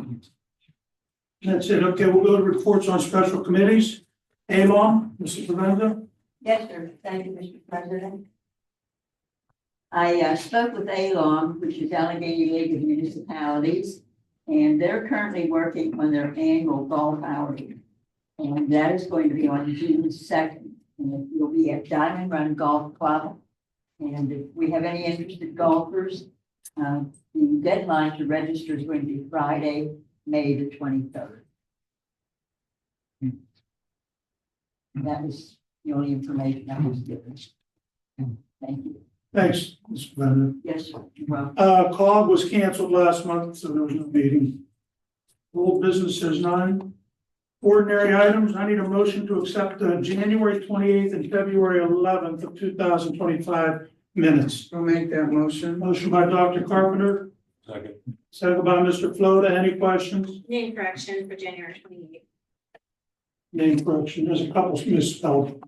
That's it. Okay, we'll go to reports on special committees. Alon, Mrs. Lavender. Yes, sir. Thank you, Mr. President. I spoke with ALOM, which is Allegheny League of Municipalities, and they're currently working on their annual golf outing. And that is going to be on June 2nd, and it will be at Diamond Run Golf Club. And if we have any interested golfers, the deadline to register is going to be Friday, May the 23rd. That was the only information I was given. Thank you. Thanks, Mr. Lavender. Yes, sir. You're welcome. COG was canceled last month, so there was no meeting. Old business has none. Ordinary items, I need a motion to accept the January 28th and February 11th of 2025 minutes. I'll make that motion. Motion by Dr. Carpenter, Second. second by Mr. Floda. Any questions? Name correction for January 28th. Name correction, there's a couple misspelled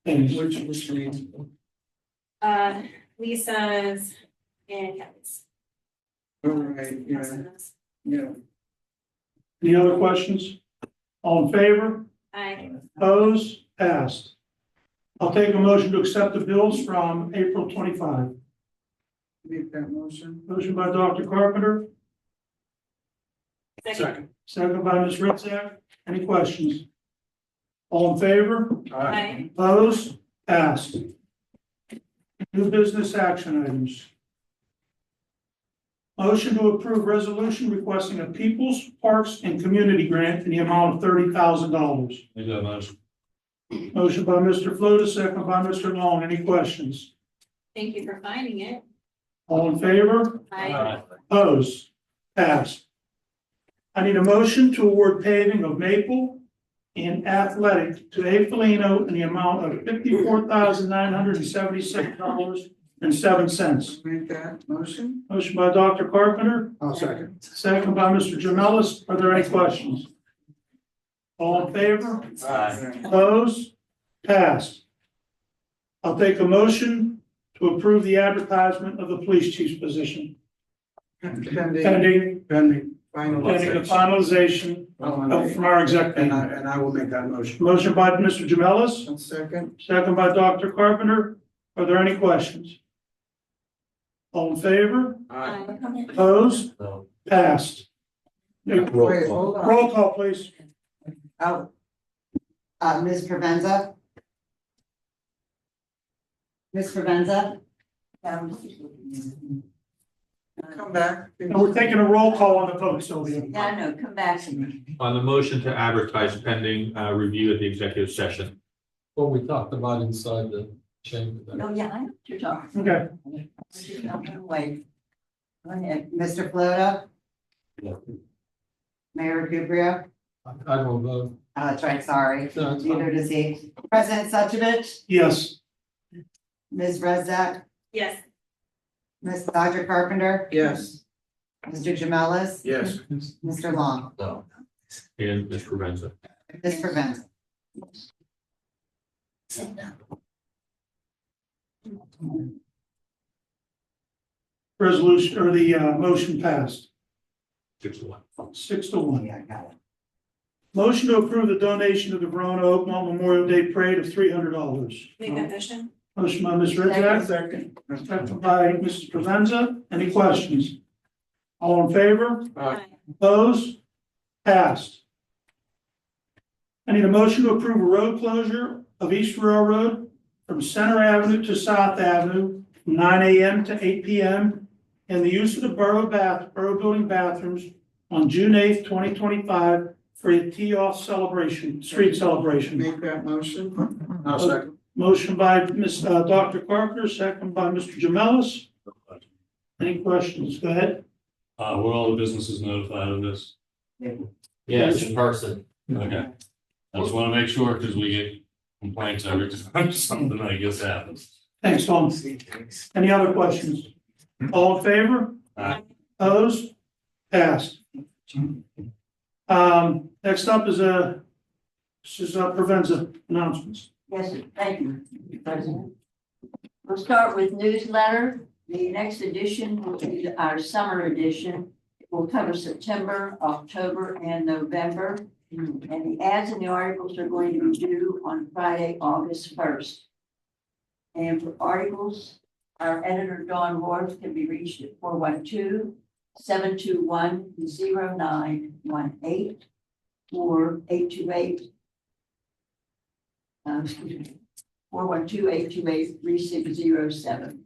things. Which means, Lisa's and Kevin's. all right, yeah. Any other questions? All in favor? Aye. Opposed? Passed. I'll take a motion to accept the bills from April 25. Make that motion. Motion by Dr. Carpenter, Second. second by Ms. Ritzak. Any questions? All in favor? Aye. Opposed? Passed. New business action items. Motion to approve resolution requesting a People's Parks and Community Grant in the amount of $30,000. Make that motion. Motion by Mr. Floda, second by Mr. Long. Any questions? Thank you for finding it. All in favor? Aye. Opposed? Passed. I need a motion to award paving of Maple and Athletic to A. Felino in the amount of $54,976.07. Make that motion. Motion by Dr. Carpenter. I'll second. Second by Mr. Jamelis. Are there any questions? All in favor? Opposed? Passed. I'll take a motion to approve the advertisement of the police chief's position. Pending. Pending. pending the finalization from our executive. And I will make that motion. Motion by Mr. Jamelis, One second. second by Dr. Carpenter. Are there any questions? All in favor? Opposed? No. Passed. Wait, hold on. Roll call, please. Oh. Ms. Provenza? Ms. Provenza? Come back. And we're taking a roll call on the vote, Sylvia. Yeah, no, come back to me. On the motion to advertise pending review at the executive session. What we talked about inside the chamber. Oh, yeah, I know what you're talking. Okay. I'm gonna wait. Go ahead. Mr. Floto? Yeah. Mayor Cuprio? I don't vote. That's right, sorry. No, it's fine. Neither does he. President Suchovich? Yes. Ms. Rezak? Yes. Dr. Carpenter? Yes. Mr. Jamelis? Yes. Mr. Long? No. And Ms. Provenza. Ms. Provenza? Resolution or the motion passed 6-1. 6-1. Yeah, I got it. Motion to approve the donation to the Verona Oakmont Memorial Day Parade of $300. Make that motion. Motion by Ms. Rizak, Second. second by Mrs. Provenza. Any questions? All in favor? Aye. Opposed? Passed. I need a motion to approve a road closure of East Railroad from Center Avenue to South Avenue from 9 a.m. to 8 p.m. and the use of the borough building bathrooms on June 8th, 2025 for a tee-off celebration, street celebration. Make that motion. I'll second. Motion by Dr. Carpenter, second by Mr. Jamelis. Any questions? Go ahead. Were all the businesses notified of this? Yes, in person. Okay. I just want to make sure because we get complaints every time something like this happens. Thanks, Tom. Any other questions? All in favor? Aye. Opposed? Passed. Next up is Provenza announcements. Yes, sir. Thank you, President. We'll start with newsletter. The next edition will be our summer edition. It will cover September, October, and November. And the ads and the articles are going to be due on Friday, August 1st. And for articles, our editor, Dawn Ward, can be reached at 412-721-0918 or 412-828-3607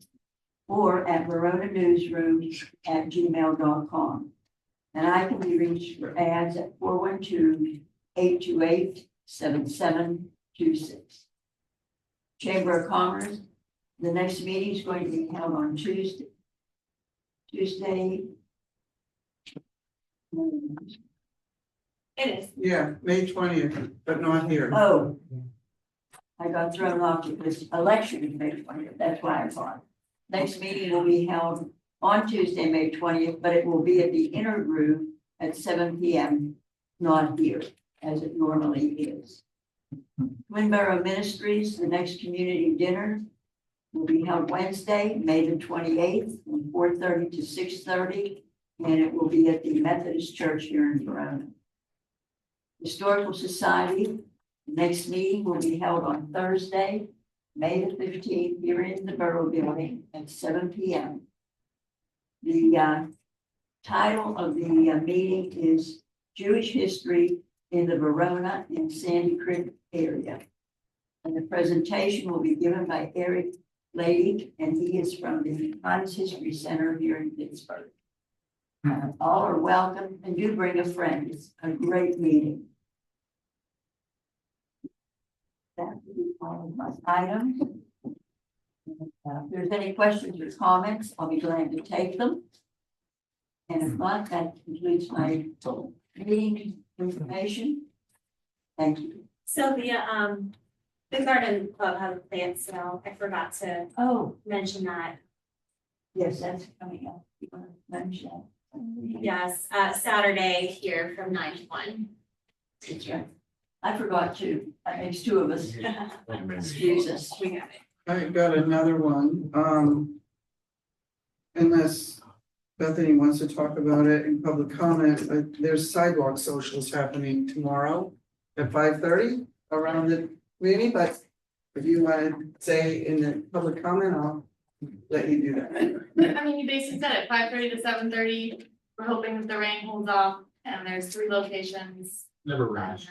or at veronanewsroom@gmail.com. And I can be reached for ads at 412-828-7726. Chamber of Commerce, the next meeting is going to be held on Tuesday. It is. Yeah, May 20th, but not here. Oh. I got thrown off because election is May 20th, that's why I thought. Next meeting will be held on Tuesday, May 20th, but it will be at the Inner Groove at 7 p.m., not here, as it normally is. Twinborough Ministries, the next community dinner will be held Wednesday, May the 28th, from 4:30 to 6:30, and it will be at the Methodist Church here in Verona. Historical Society, the next meeting will be held on Thursday, May the 15th, here in the Borough Building at 7 p.m. The title of the meeting is Jewish History in the Verona and Sandy Creek area. And the presentation will be given by Eric Lady, and he is from the Hans History Center here in Pittsburgh. All are welcome, and do bring a friend. It's a great meeting. That will be all of my items. If there's any questions or comments, I'll be glad to take them. And if not, that concludes my meeting information. Thank you. Sylvia, the garden club has a plant sale. I forgot to mention that. Yes, that's coming up. You want to mention that? Yes, Saturday here from 9 to 1. That's right. I forgot to. That makes two of us. Excuse us. We got it. I got another one, unless Bethany wants to talk about it in public comment, but there's sidewalk socials happening tomorrow at 5:30 around the community, but if you want to say in the public comment, I'll let you do that. I mean, you basically said it, 5:30 to 7:30. We're hoping that the rain holds off and there's 3 locations. Never rains.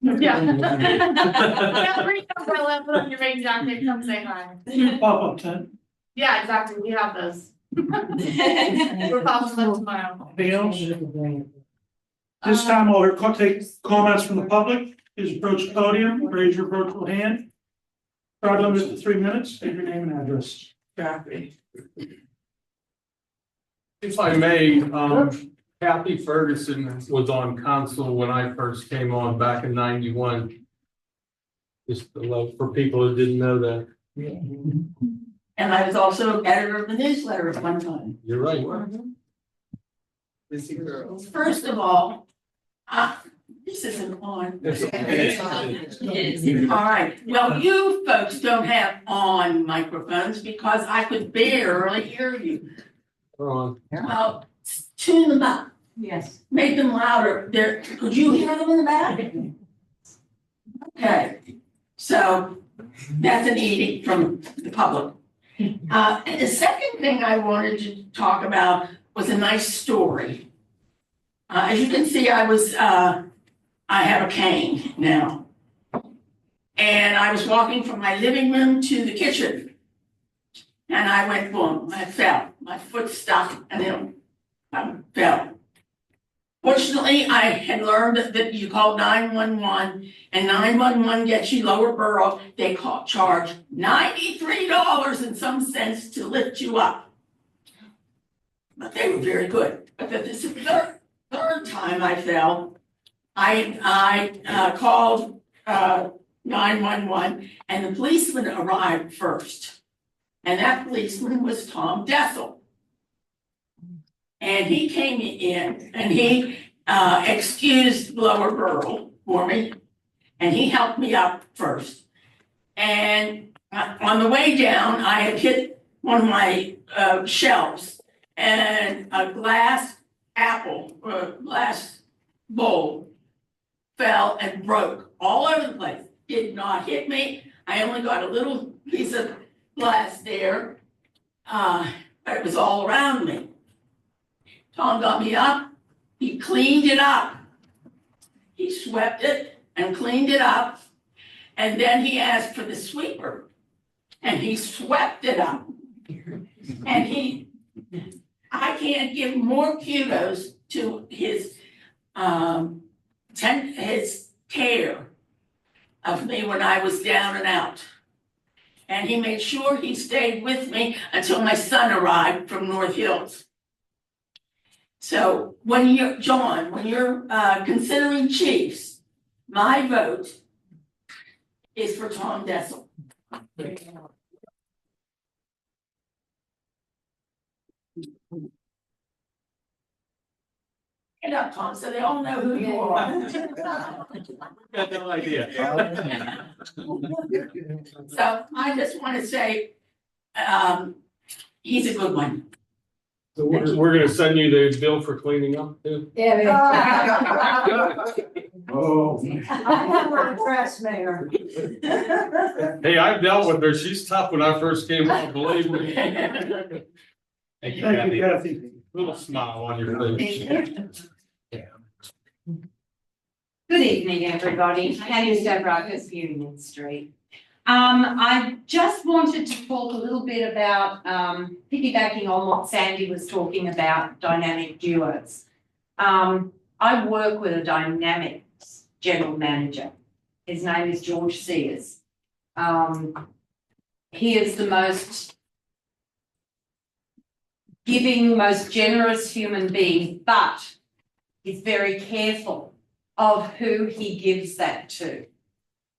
Yeah. Yeah, bring your umbrella, put on your rain jacket, come say hi. Pop-up tent. Yeah, exactly, we have those. We're popping them tomorrow. Anything else? This time I'll take comments from the public. Please approach the podium, raise your virtual hand. Try to limit to 3 minutes, state your name and address. Kathy. If I may, Kathy Ferguson was on council when I first came on back in 91. Just for people who didn't know that. And I was also editor of the newsletter at one time. You're right. Busy girls. First of all, this isn't on. All right, well, you folks don't have on microphones because I could barely hear you. Wrong. Well, tune them up, Yes. make them louder. There, could you hear them in the back? Okay, so that's an edict from the public. And the second thing I wanted to talk about was a nice story. As you can see, I have a cane now. And I was walking from my living room to the kitchen. And I went boom, I fell, my foot stuck and then I fell. Fortunately, I had learned that you call 911 and 911 gets you lower borough. They charge $93 and some cents to lift you up. But they were very good. But this is the third time I fell. I called 911 and the policeman arrived first. And that policeman was Tom Dessel. And he came in and he excused lower borough for me. And he helped me up first. And on the way down, I had hit one of my shelves and a glass glass bowl fell and broke all over the place. Did not hit me. I only got a little piece of glass there. But it was all around me. Tom got me up. He cleaned it up. He swept it and cleaned it up. And then he asked for the sweeper. And he swept it up. And I can't give more kudos to his care of me when I was down and out. And he made sure he stayed with me until my son arrived from North Hills. So when you're considering chiefs, my vote is for Tom Dessel. Get up, Tom, so they all know who you are. Got no idea. So I just want to say, he's a good one. So we're gonna send you the bill for cleaning up too? Oh. I have her address, Mayor. Hey, I've dealt with her. She's tough when I first came on, believe me. Thank you, Thank you, Kathy. Kathy. Little smile on your face. Good evening, everybody. My name is Deborah, Union Street. I just wanted to talk a little bit about, piggybacking on what Sandy was talking about, dynamic duos. I work with a dynamics general manager. His name is George Sears. He is the most giving, most generous human being, but he's very careful of who he gives that to.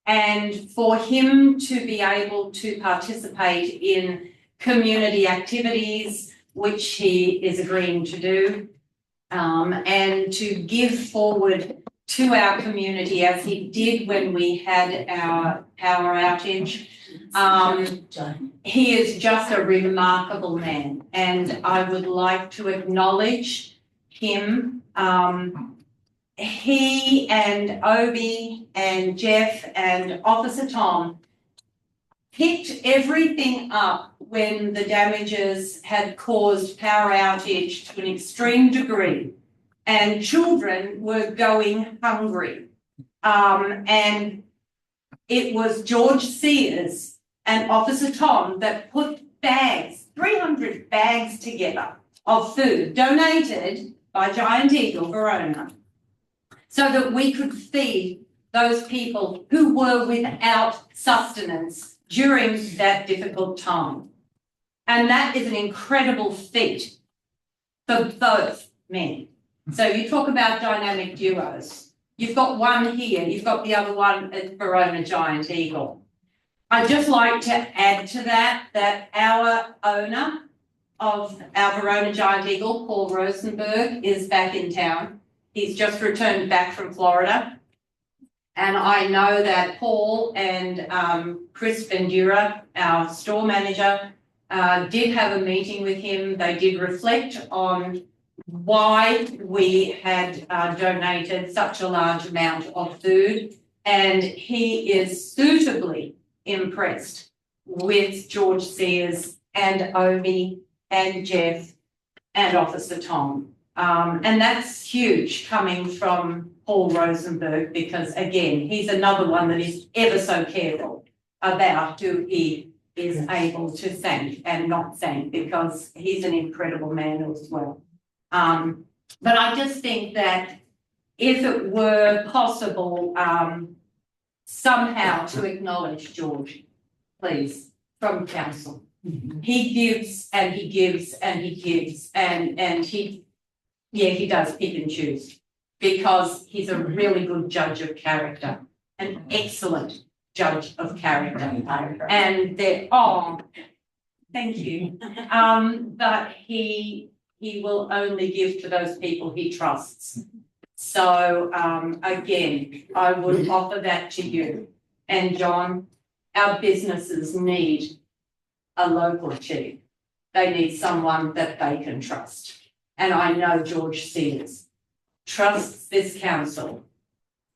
And for him to be able to participate in community activities, which he is agreeing to do, and to give forward to our community as he did when we had our power outage. He is just a remarkable man, and I would like to acknowledge him. He and Obi and Jeff and Officer Tom picked everything up when the damages had caused power outage to an extreme degree, and children were going hungry. And it was George Sears and Officer Tom that put bags, 300 bags together of food donated by Giant Eagle Verona, so that we could feed those people who were without sustenance during that difficult time. And that is an incredible feat for both men. So you talk about dynamic duos. You've got one here, you've got the other one at Verona Giant Eagle. I'd just like to add to that our owner of our Verona Giant Eagle, Paul Rosenberg, is back in town. He's just returned back from Florida. And I know that Paul and Chris Bandura, our store manager, did have a meeting with him. They did reflect on why we had donated such a large amount of food. And he is suitably impressed with George Sears and Obi and Jeff and Officer Tom. And that's huge coming from Paul Rosenberg, because again, he's another one that is ever so careful about who he is able to thank and not thank, because he's an incredible man as well. But I just think that if it were possible, somehow to acknowledge George, please, from council. He gives and he gives and he gives, and he does pick and choose, because he's a really good judge of character, an excellent judge of character. And thank you. But he will only give to those people he trusts. So again, I would offer that to you. And John, our businesses need a local chief. They need someone that they can trust. And I know George Sears trusts this council.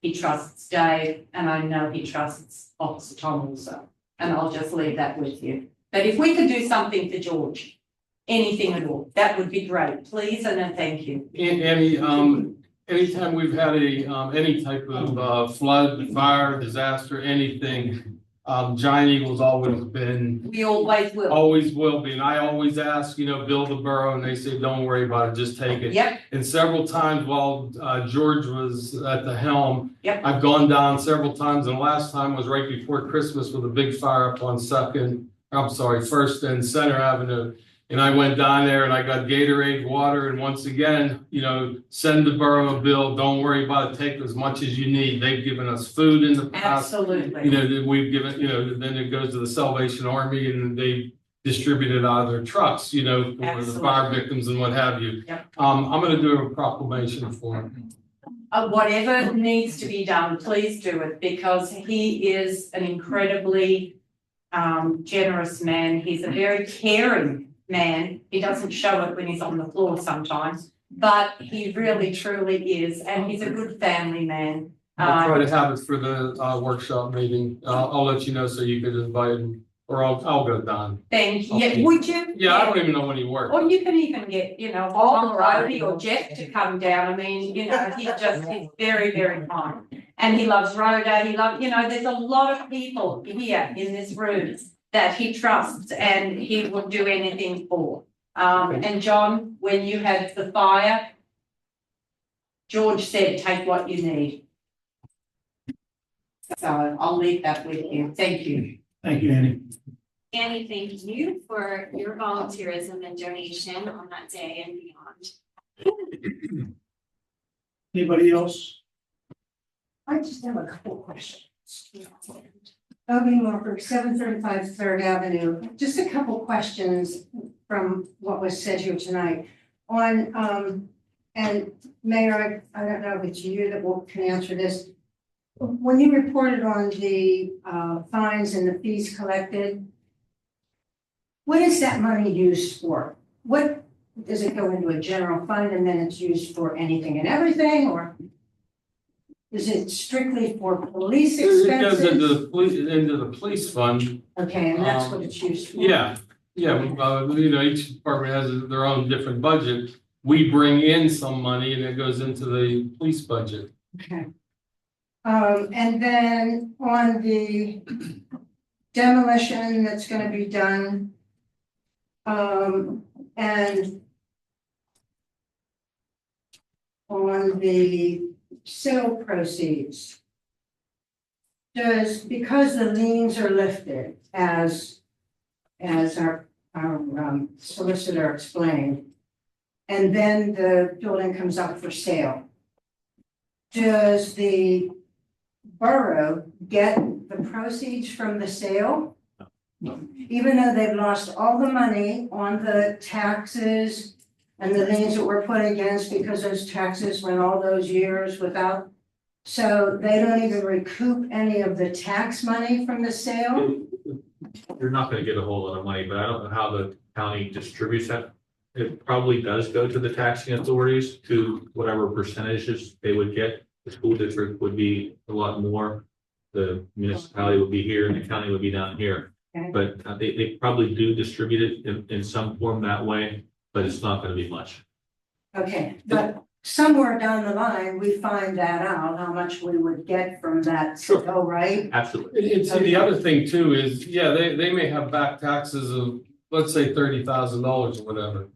He trusts Dave, and I know he trusts Officer Tom also. And I'll just leave that with you. But if we could do something for George, anything at all, that would be great. Please and a thank you. Annie, anytime we've had any type of flood, fire, disaster, anything, Giant Eagle's always been. We always will. Always will be. And I always ask, build a borough, and they say, don't worry about it, just take it. Yep. And several times while George was at the helm, yep, I've gone down several times. And the last time was right before Christmas with a big fire up on First and Center Avenue. And I went down there and I got Gatorade water. And once again, send the borough a bill. Don't worry about it. Take as much as you need. They've given us food in the past. Absolutely. We've given, then it goes to the Salvation Army and they distribute it out of their trucks, for the fire victims and what have you. Yep. I'm going to do a proclamation for him. Whatever needs to be done, please do it, because he is an incredibly generous man. He's a very caring man. He doesn't show it when he's on the floor sometimes, but he really truly is, and he's a good family man. I'll try to have it for the workshop meeting. I'll let you know so you could invite him, or I'll go down. Thank you. Yeah, would you? Yeah, I don't even know when he works. Or you can even get, Obi or Jeff to come down. I mean, he's very, very kind. And he loves Rhoda. There's a lot of people here in this room that he trusts and he will do anything for. And John, when you had the fire, George said, take what you need. So I'll leave that with you. Thank you. Thank you, Annie. Annie, thank you for your volunteerism and donation on that day and beyond. Anybody else? I just have a couple of questions. Obi Morford, 735 Third Avenue. Just a couple questions from what was said here tonight. On And Mayor, I don't know if it's you that can answer this. When you reported on the fines and the fees collected, what is that money used for? What, does it go into a general fund and then it's used for anything and everything, or is it strictly for police It goes expenses? into the police fund. Okay, and that's what it's used for? Yeah, each department has their own different budget. We bring in some money and it goes into the police budget. Okay. And then on the demolition that's gonna be done, and on the sale proceeds, because the liens are lifted, as our solicitor explained, and then the building comes up for sale, does the borough get the proceeds from the sale? No. Even though they've lost all the money on the taxes and the liens that were put against because those taxes went all those years without, so they don't even recoup any of the tax money from the sale? You're not gonna get a whole lot of money, but I don't know how the county distributes that. It probably does go to the taxing authorities to whatever percentages they would get. The school district would be a lot more. The municipality would be here and the county would be down here. Okay. But they probably do distribute it in some form that way, but it's not gonna be much. Okay, but somewhere down the line, we find that out, how much we would get from that sale, right? Absolutely. And see, the other thing too is, they may have back taxes of, let's say $30,000 or whatever.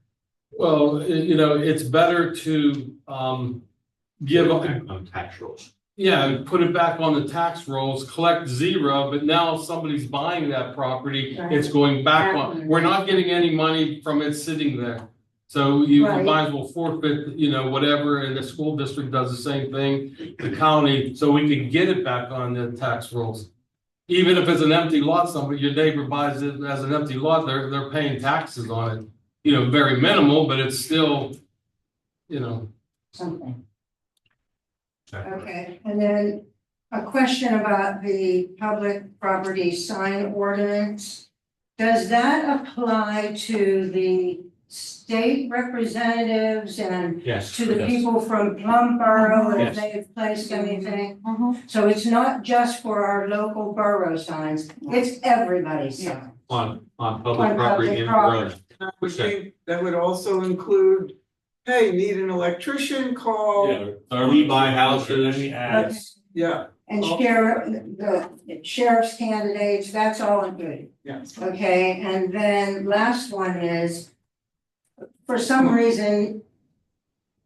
Well, it's better to give On tax rolls. Yeah, put it back on the tax rolls, collect zero, but now if somebody's buying that property, it's going back on. We're not getting any money from it sitting there. So you Right. might as well forfeit, whatever, and the school district does the same thing, the county, so we can get it back on the tax rolls. Even if it's an empty lot, your neighbor buys it as an empty lot, they're paying taxes on it. Very minimal, but it's still, Something. Okay, and then a question about the public property sign ordinance. Does that apply to the state representatives and Yes. to the yes. people from Plum Borough if Yes. they've placed anything? So it's not just for our local borough signs, it's everybody's sign. On On public property public in the property. road. I would think that would also include, hey, need an electrician, call. Or we buy houses. Okay. Yeah, And the sheriff's candidates, that's all included. yeah. Okay, and then last one is, for some reason,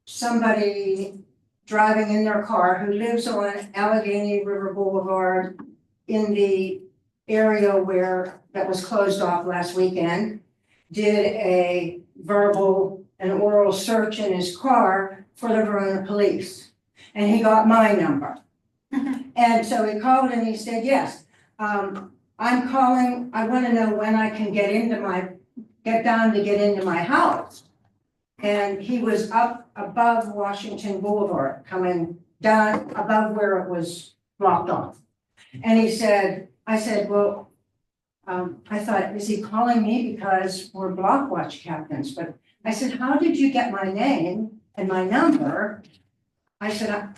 somebody driving in their car who lives on Allegheny River Boulevard in the area where that was closed off last weekend, did a verbal and oral search in his car for the Verona police. And he got my number. And so he called and he said, yes, I'm calling, I want to know when I can get down to get into my house. And he was up above Washington Boulevard, coming down above where it was blocked off. And I said, well, I thought, is he calling me because we're block watch captains? But I said, how did you get my name and my number?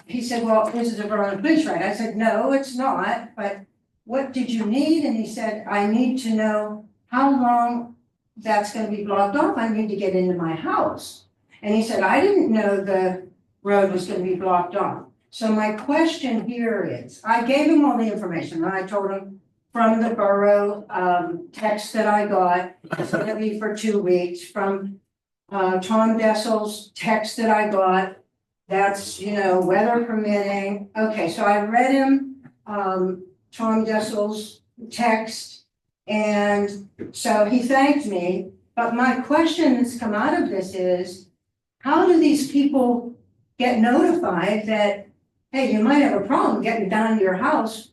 He said, well, this is a Verona Police, right? I said, no, it's not, but what did you need? And he said, I need to know how long that's gonna be blocked off. I need to get into my house. And he said, I didn't know the road was gonna be blocked off. So my question here is, I gave him all the information, and I told him from the borough text that I got, it's gonna be for 2 weeks, from Tom Dessel's text that I got, that's, weather permitting. Okay, so I read him Tom Dessel's text, and so he thanked me. But my question that's come out of this is, how do these people get notified that, hey, you might have a problem getting down to your house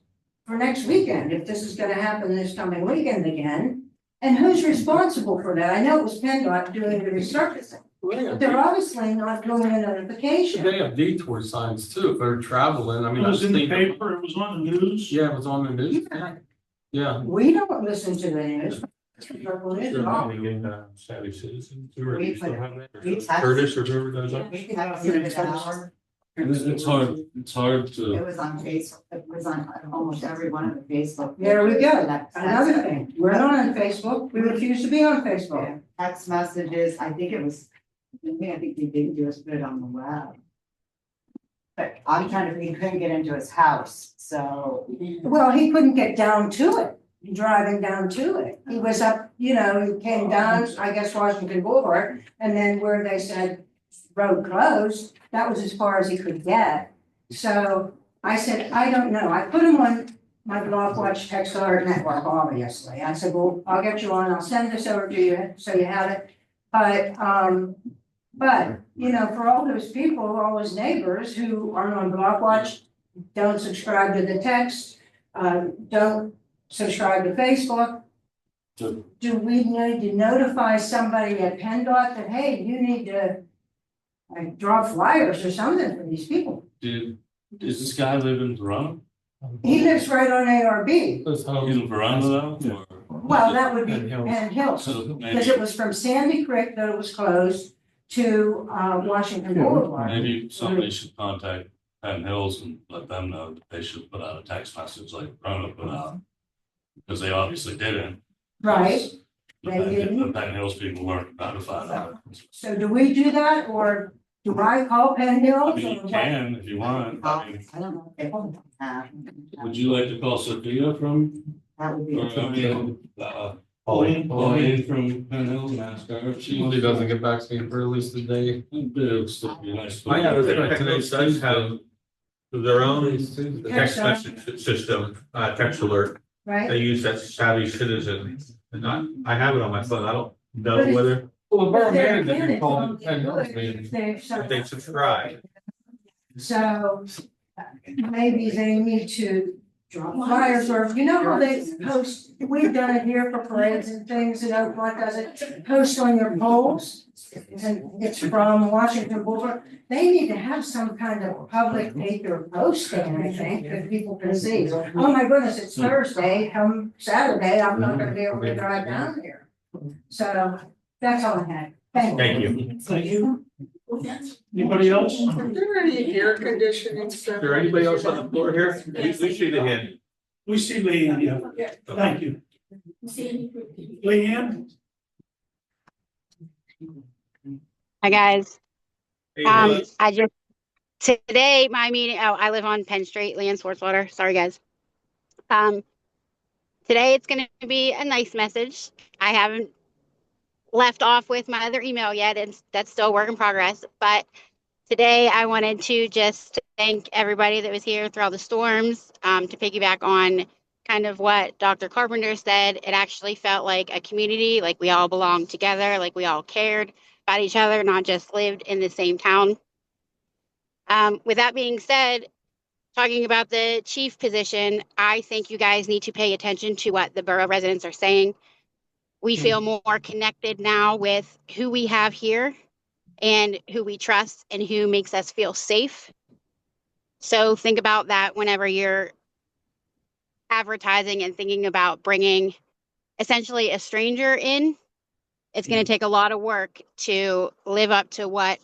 for next weekend, if this is gonna happen this coming weekend again? And who's responsible for that? I know it was PennDOT doing the resurfacing. They're obviously not doing a notification. They have detour signs too, if they're traveling, I mean. It was I've in the seen- paper, it was on the news. Yeah, it was on the news, Yeah, yeah. we don't listen to the news. Savvy citizens, who are, We you still put- have that? we text- Curtis or whoever does that? We texted it out. It's hard It to, was on Facebook, it was on almost every one of the Facebook. There we go. That's- Another thing, we're not on Facebook. We refuse to be on Facebook. Text messages, I think it was, I think he did just put it on the web. But I'm trying to, he couldn't get into his house, so. Well, he couldn't get down to it, driving down to it. He was up, he came down, I guess, Washington Boulevard, and then where they said road closed, that was as far as he could get. So I said, I don't know. I put him on my Block Watch text alert network, obviously. I said, well, I'll get you on, I'll send this over to you, so you have it. But, for all those people, all those neighbors who aren't on Block Watch, don't subscribe to the text, don't subscribe to Facebook. Do we need to notify somebody at PennDOT that, hey, you need to drop flyers or something for these people? does this guy live in Verona? He lives right on ARB. He's in Verona though, or? Well, that would be Penn Hills, So because maybe, it was from Sandy Creek that it was closed to Washington Boulevard. maybe somebody should contact Penn Hills and let them know that they should put out a text message like Verona put out. Because they obviously didn't. Right, The They Penn- didn't. the Penn Hills people weren't notified of it. so do we do that, or do I call Penn Hills? I mean, you or what? can if you want. I mean, I don't know. If they have. would you like to call Sophia from? That would be. Pauline from Penn Hills and ask her if she. Usually doesn't get back to me for at least a day. It'll still be nice. I know that today's does have their own text message system, text alert. They Right, use that Savvy Citizen. And I have it on my phone. I don't know whether Well, the borough But they're manager in can it, call so the Penn Hills they meeting. if they subscribe. So maybe they need to drop flyers, or how they post, we've done it here for parades and things, and Oakmont does it, post on your poles. And it's from Washington Boulevard, they need to have some kind of public paper posting, I think, that people can see. Oh my goodness, it's Thursday, come Saturday, I'm not gonna be able to drive down here. So that's all I had, thank you. Thank you. Thank you. Anybody else? Is there any air conditioning stuff? Is there anybody else on the floor here? We see the hand. We see Leanne, yeah. Thank you. Leanne? Hi, guys. Hey, Liz. Today, my meeting, I live on Penn Street, Leanne Swartzwater. Sorry, guys. Today it's going to be a nice message. I haven't left off with my other email yet, and that's still a work in progress. But today I wanted to just thank everybody that was here through all the storms, to piggyback on kind of what Dr. Carpenter said. It actually felt like a community, like we all belonged together, like we all cared about each other, not just lived in the same town. With that being said, talking about the chief position, I think you guys need to pay attention to what the borough residents are saying. We feel more connected now with who we have here and who we trust and who makes us feel safe. So think about that whenever you're advertising and thinking about bringing essentially a stranger in. It's going to take a lot of work to live up to what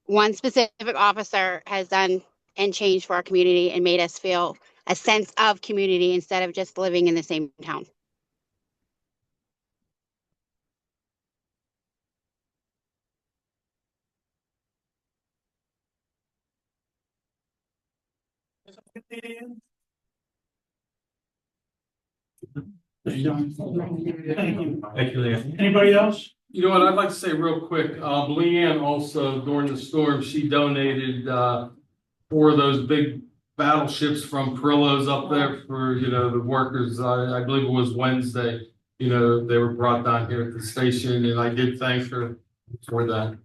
one specific officer has done and changed for our community and made us feel a sense of community instead of just living in the same town. Thank you. Thank you, Leanne. Anybody else? You know what, I'd like to say real quick, Leanne also during the storm, she donated, 4 of those big battleships from Perillo's up there for, the workers. I believe it was Wednesday, they were brought down here at the station, and I did thank her for that.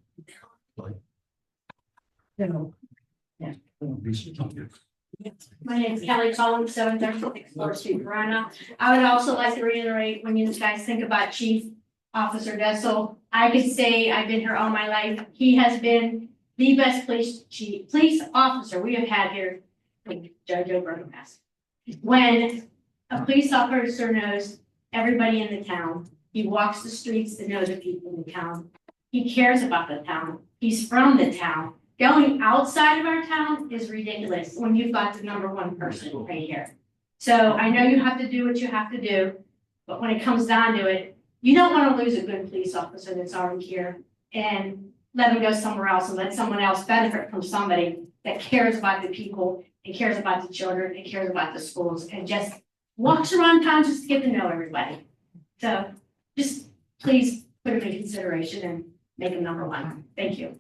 My name is Kelly Collins, 736 4th Street, Verona. I would also like to reiterate, when you guys think about Chief Officer Dessel, I could say I've been here all my life. He has been the best police officer we have had here, like Judge O'Bergamas. When a police officer knows everybody in the town, he walks the streets to know the people in the town. He cares about the town. He's from the town. Going outside of our town is ridiculous when you've got the number one person right here. So I know you have to do what you have to do, but when it comes down to it, you don't want to lose a good police officer that's already here and let him go somewhere else and let someone else benefit from somebody that cares about the people and cares about the children and cares about the schools and just walks around town just to get to know everybody. So just please put him in consideration and make him number one. Thank you.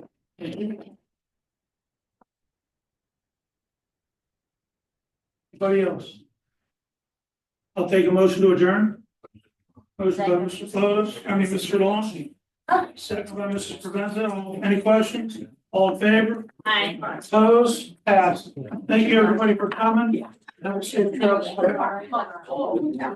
Anybody else? I'll take a motion to adjourn. Motion by Mr. Mr. Long. Second by Mrs. Provenza. Any questions? All in favor? Aye. Opposed? Passed. Thank you, everybody, for coming. Have a safe trip. Yeah.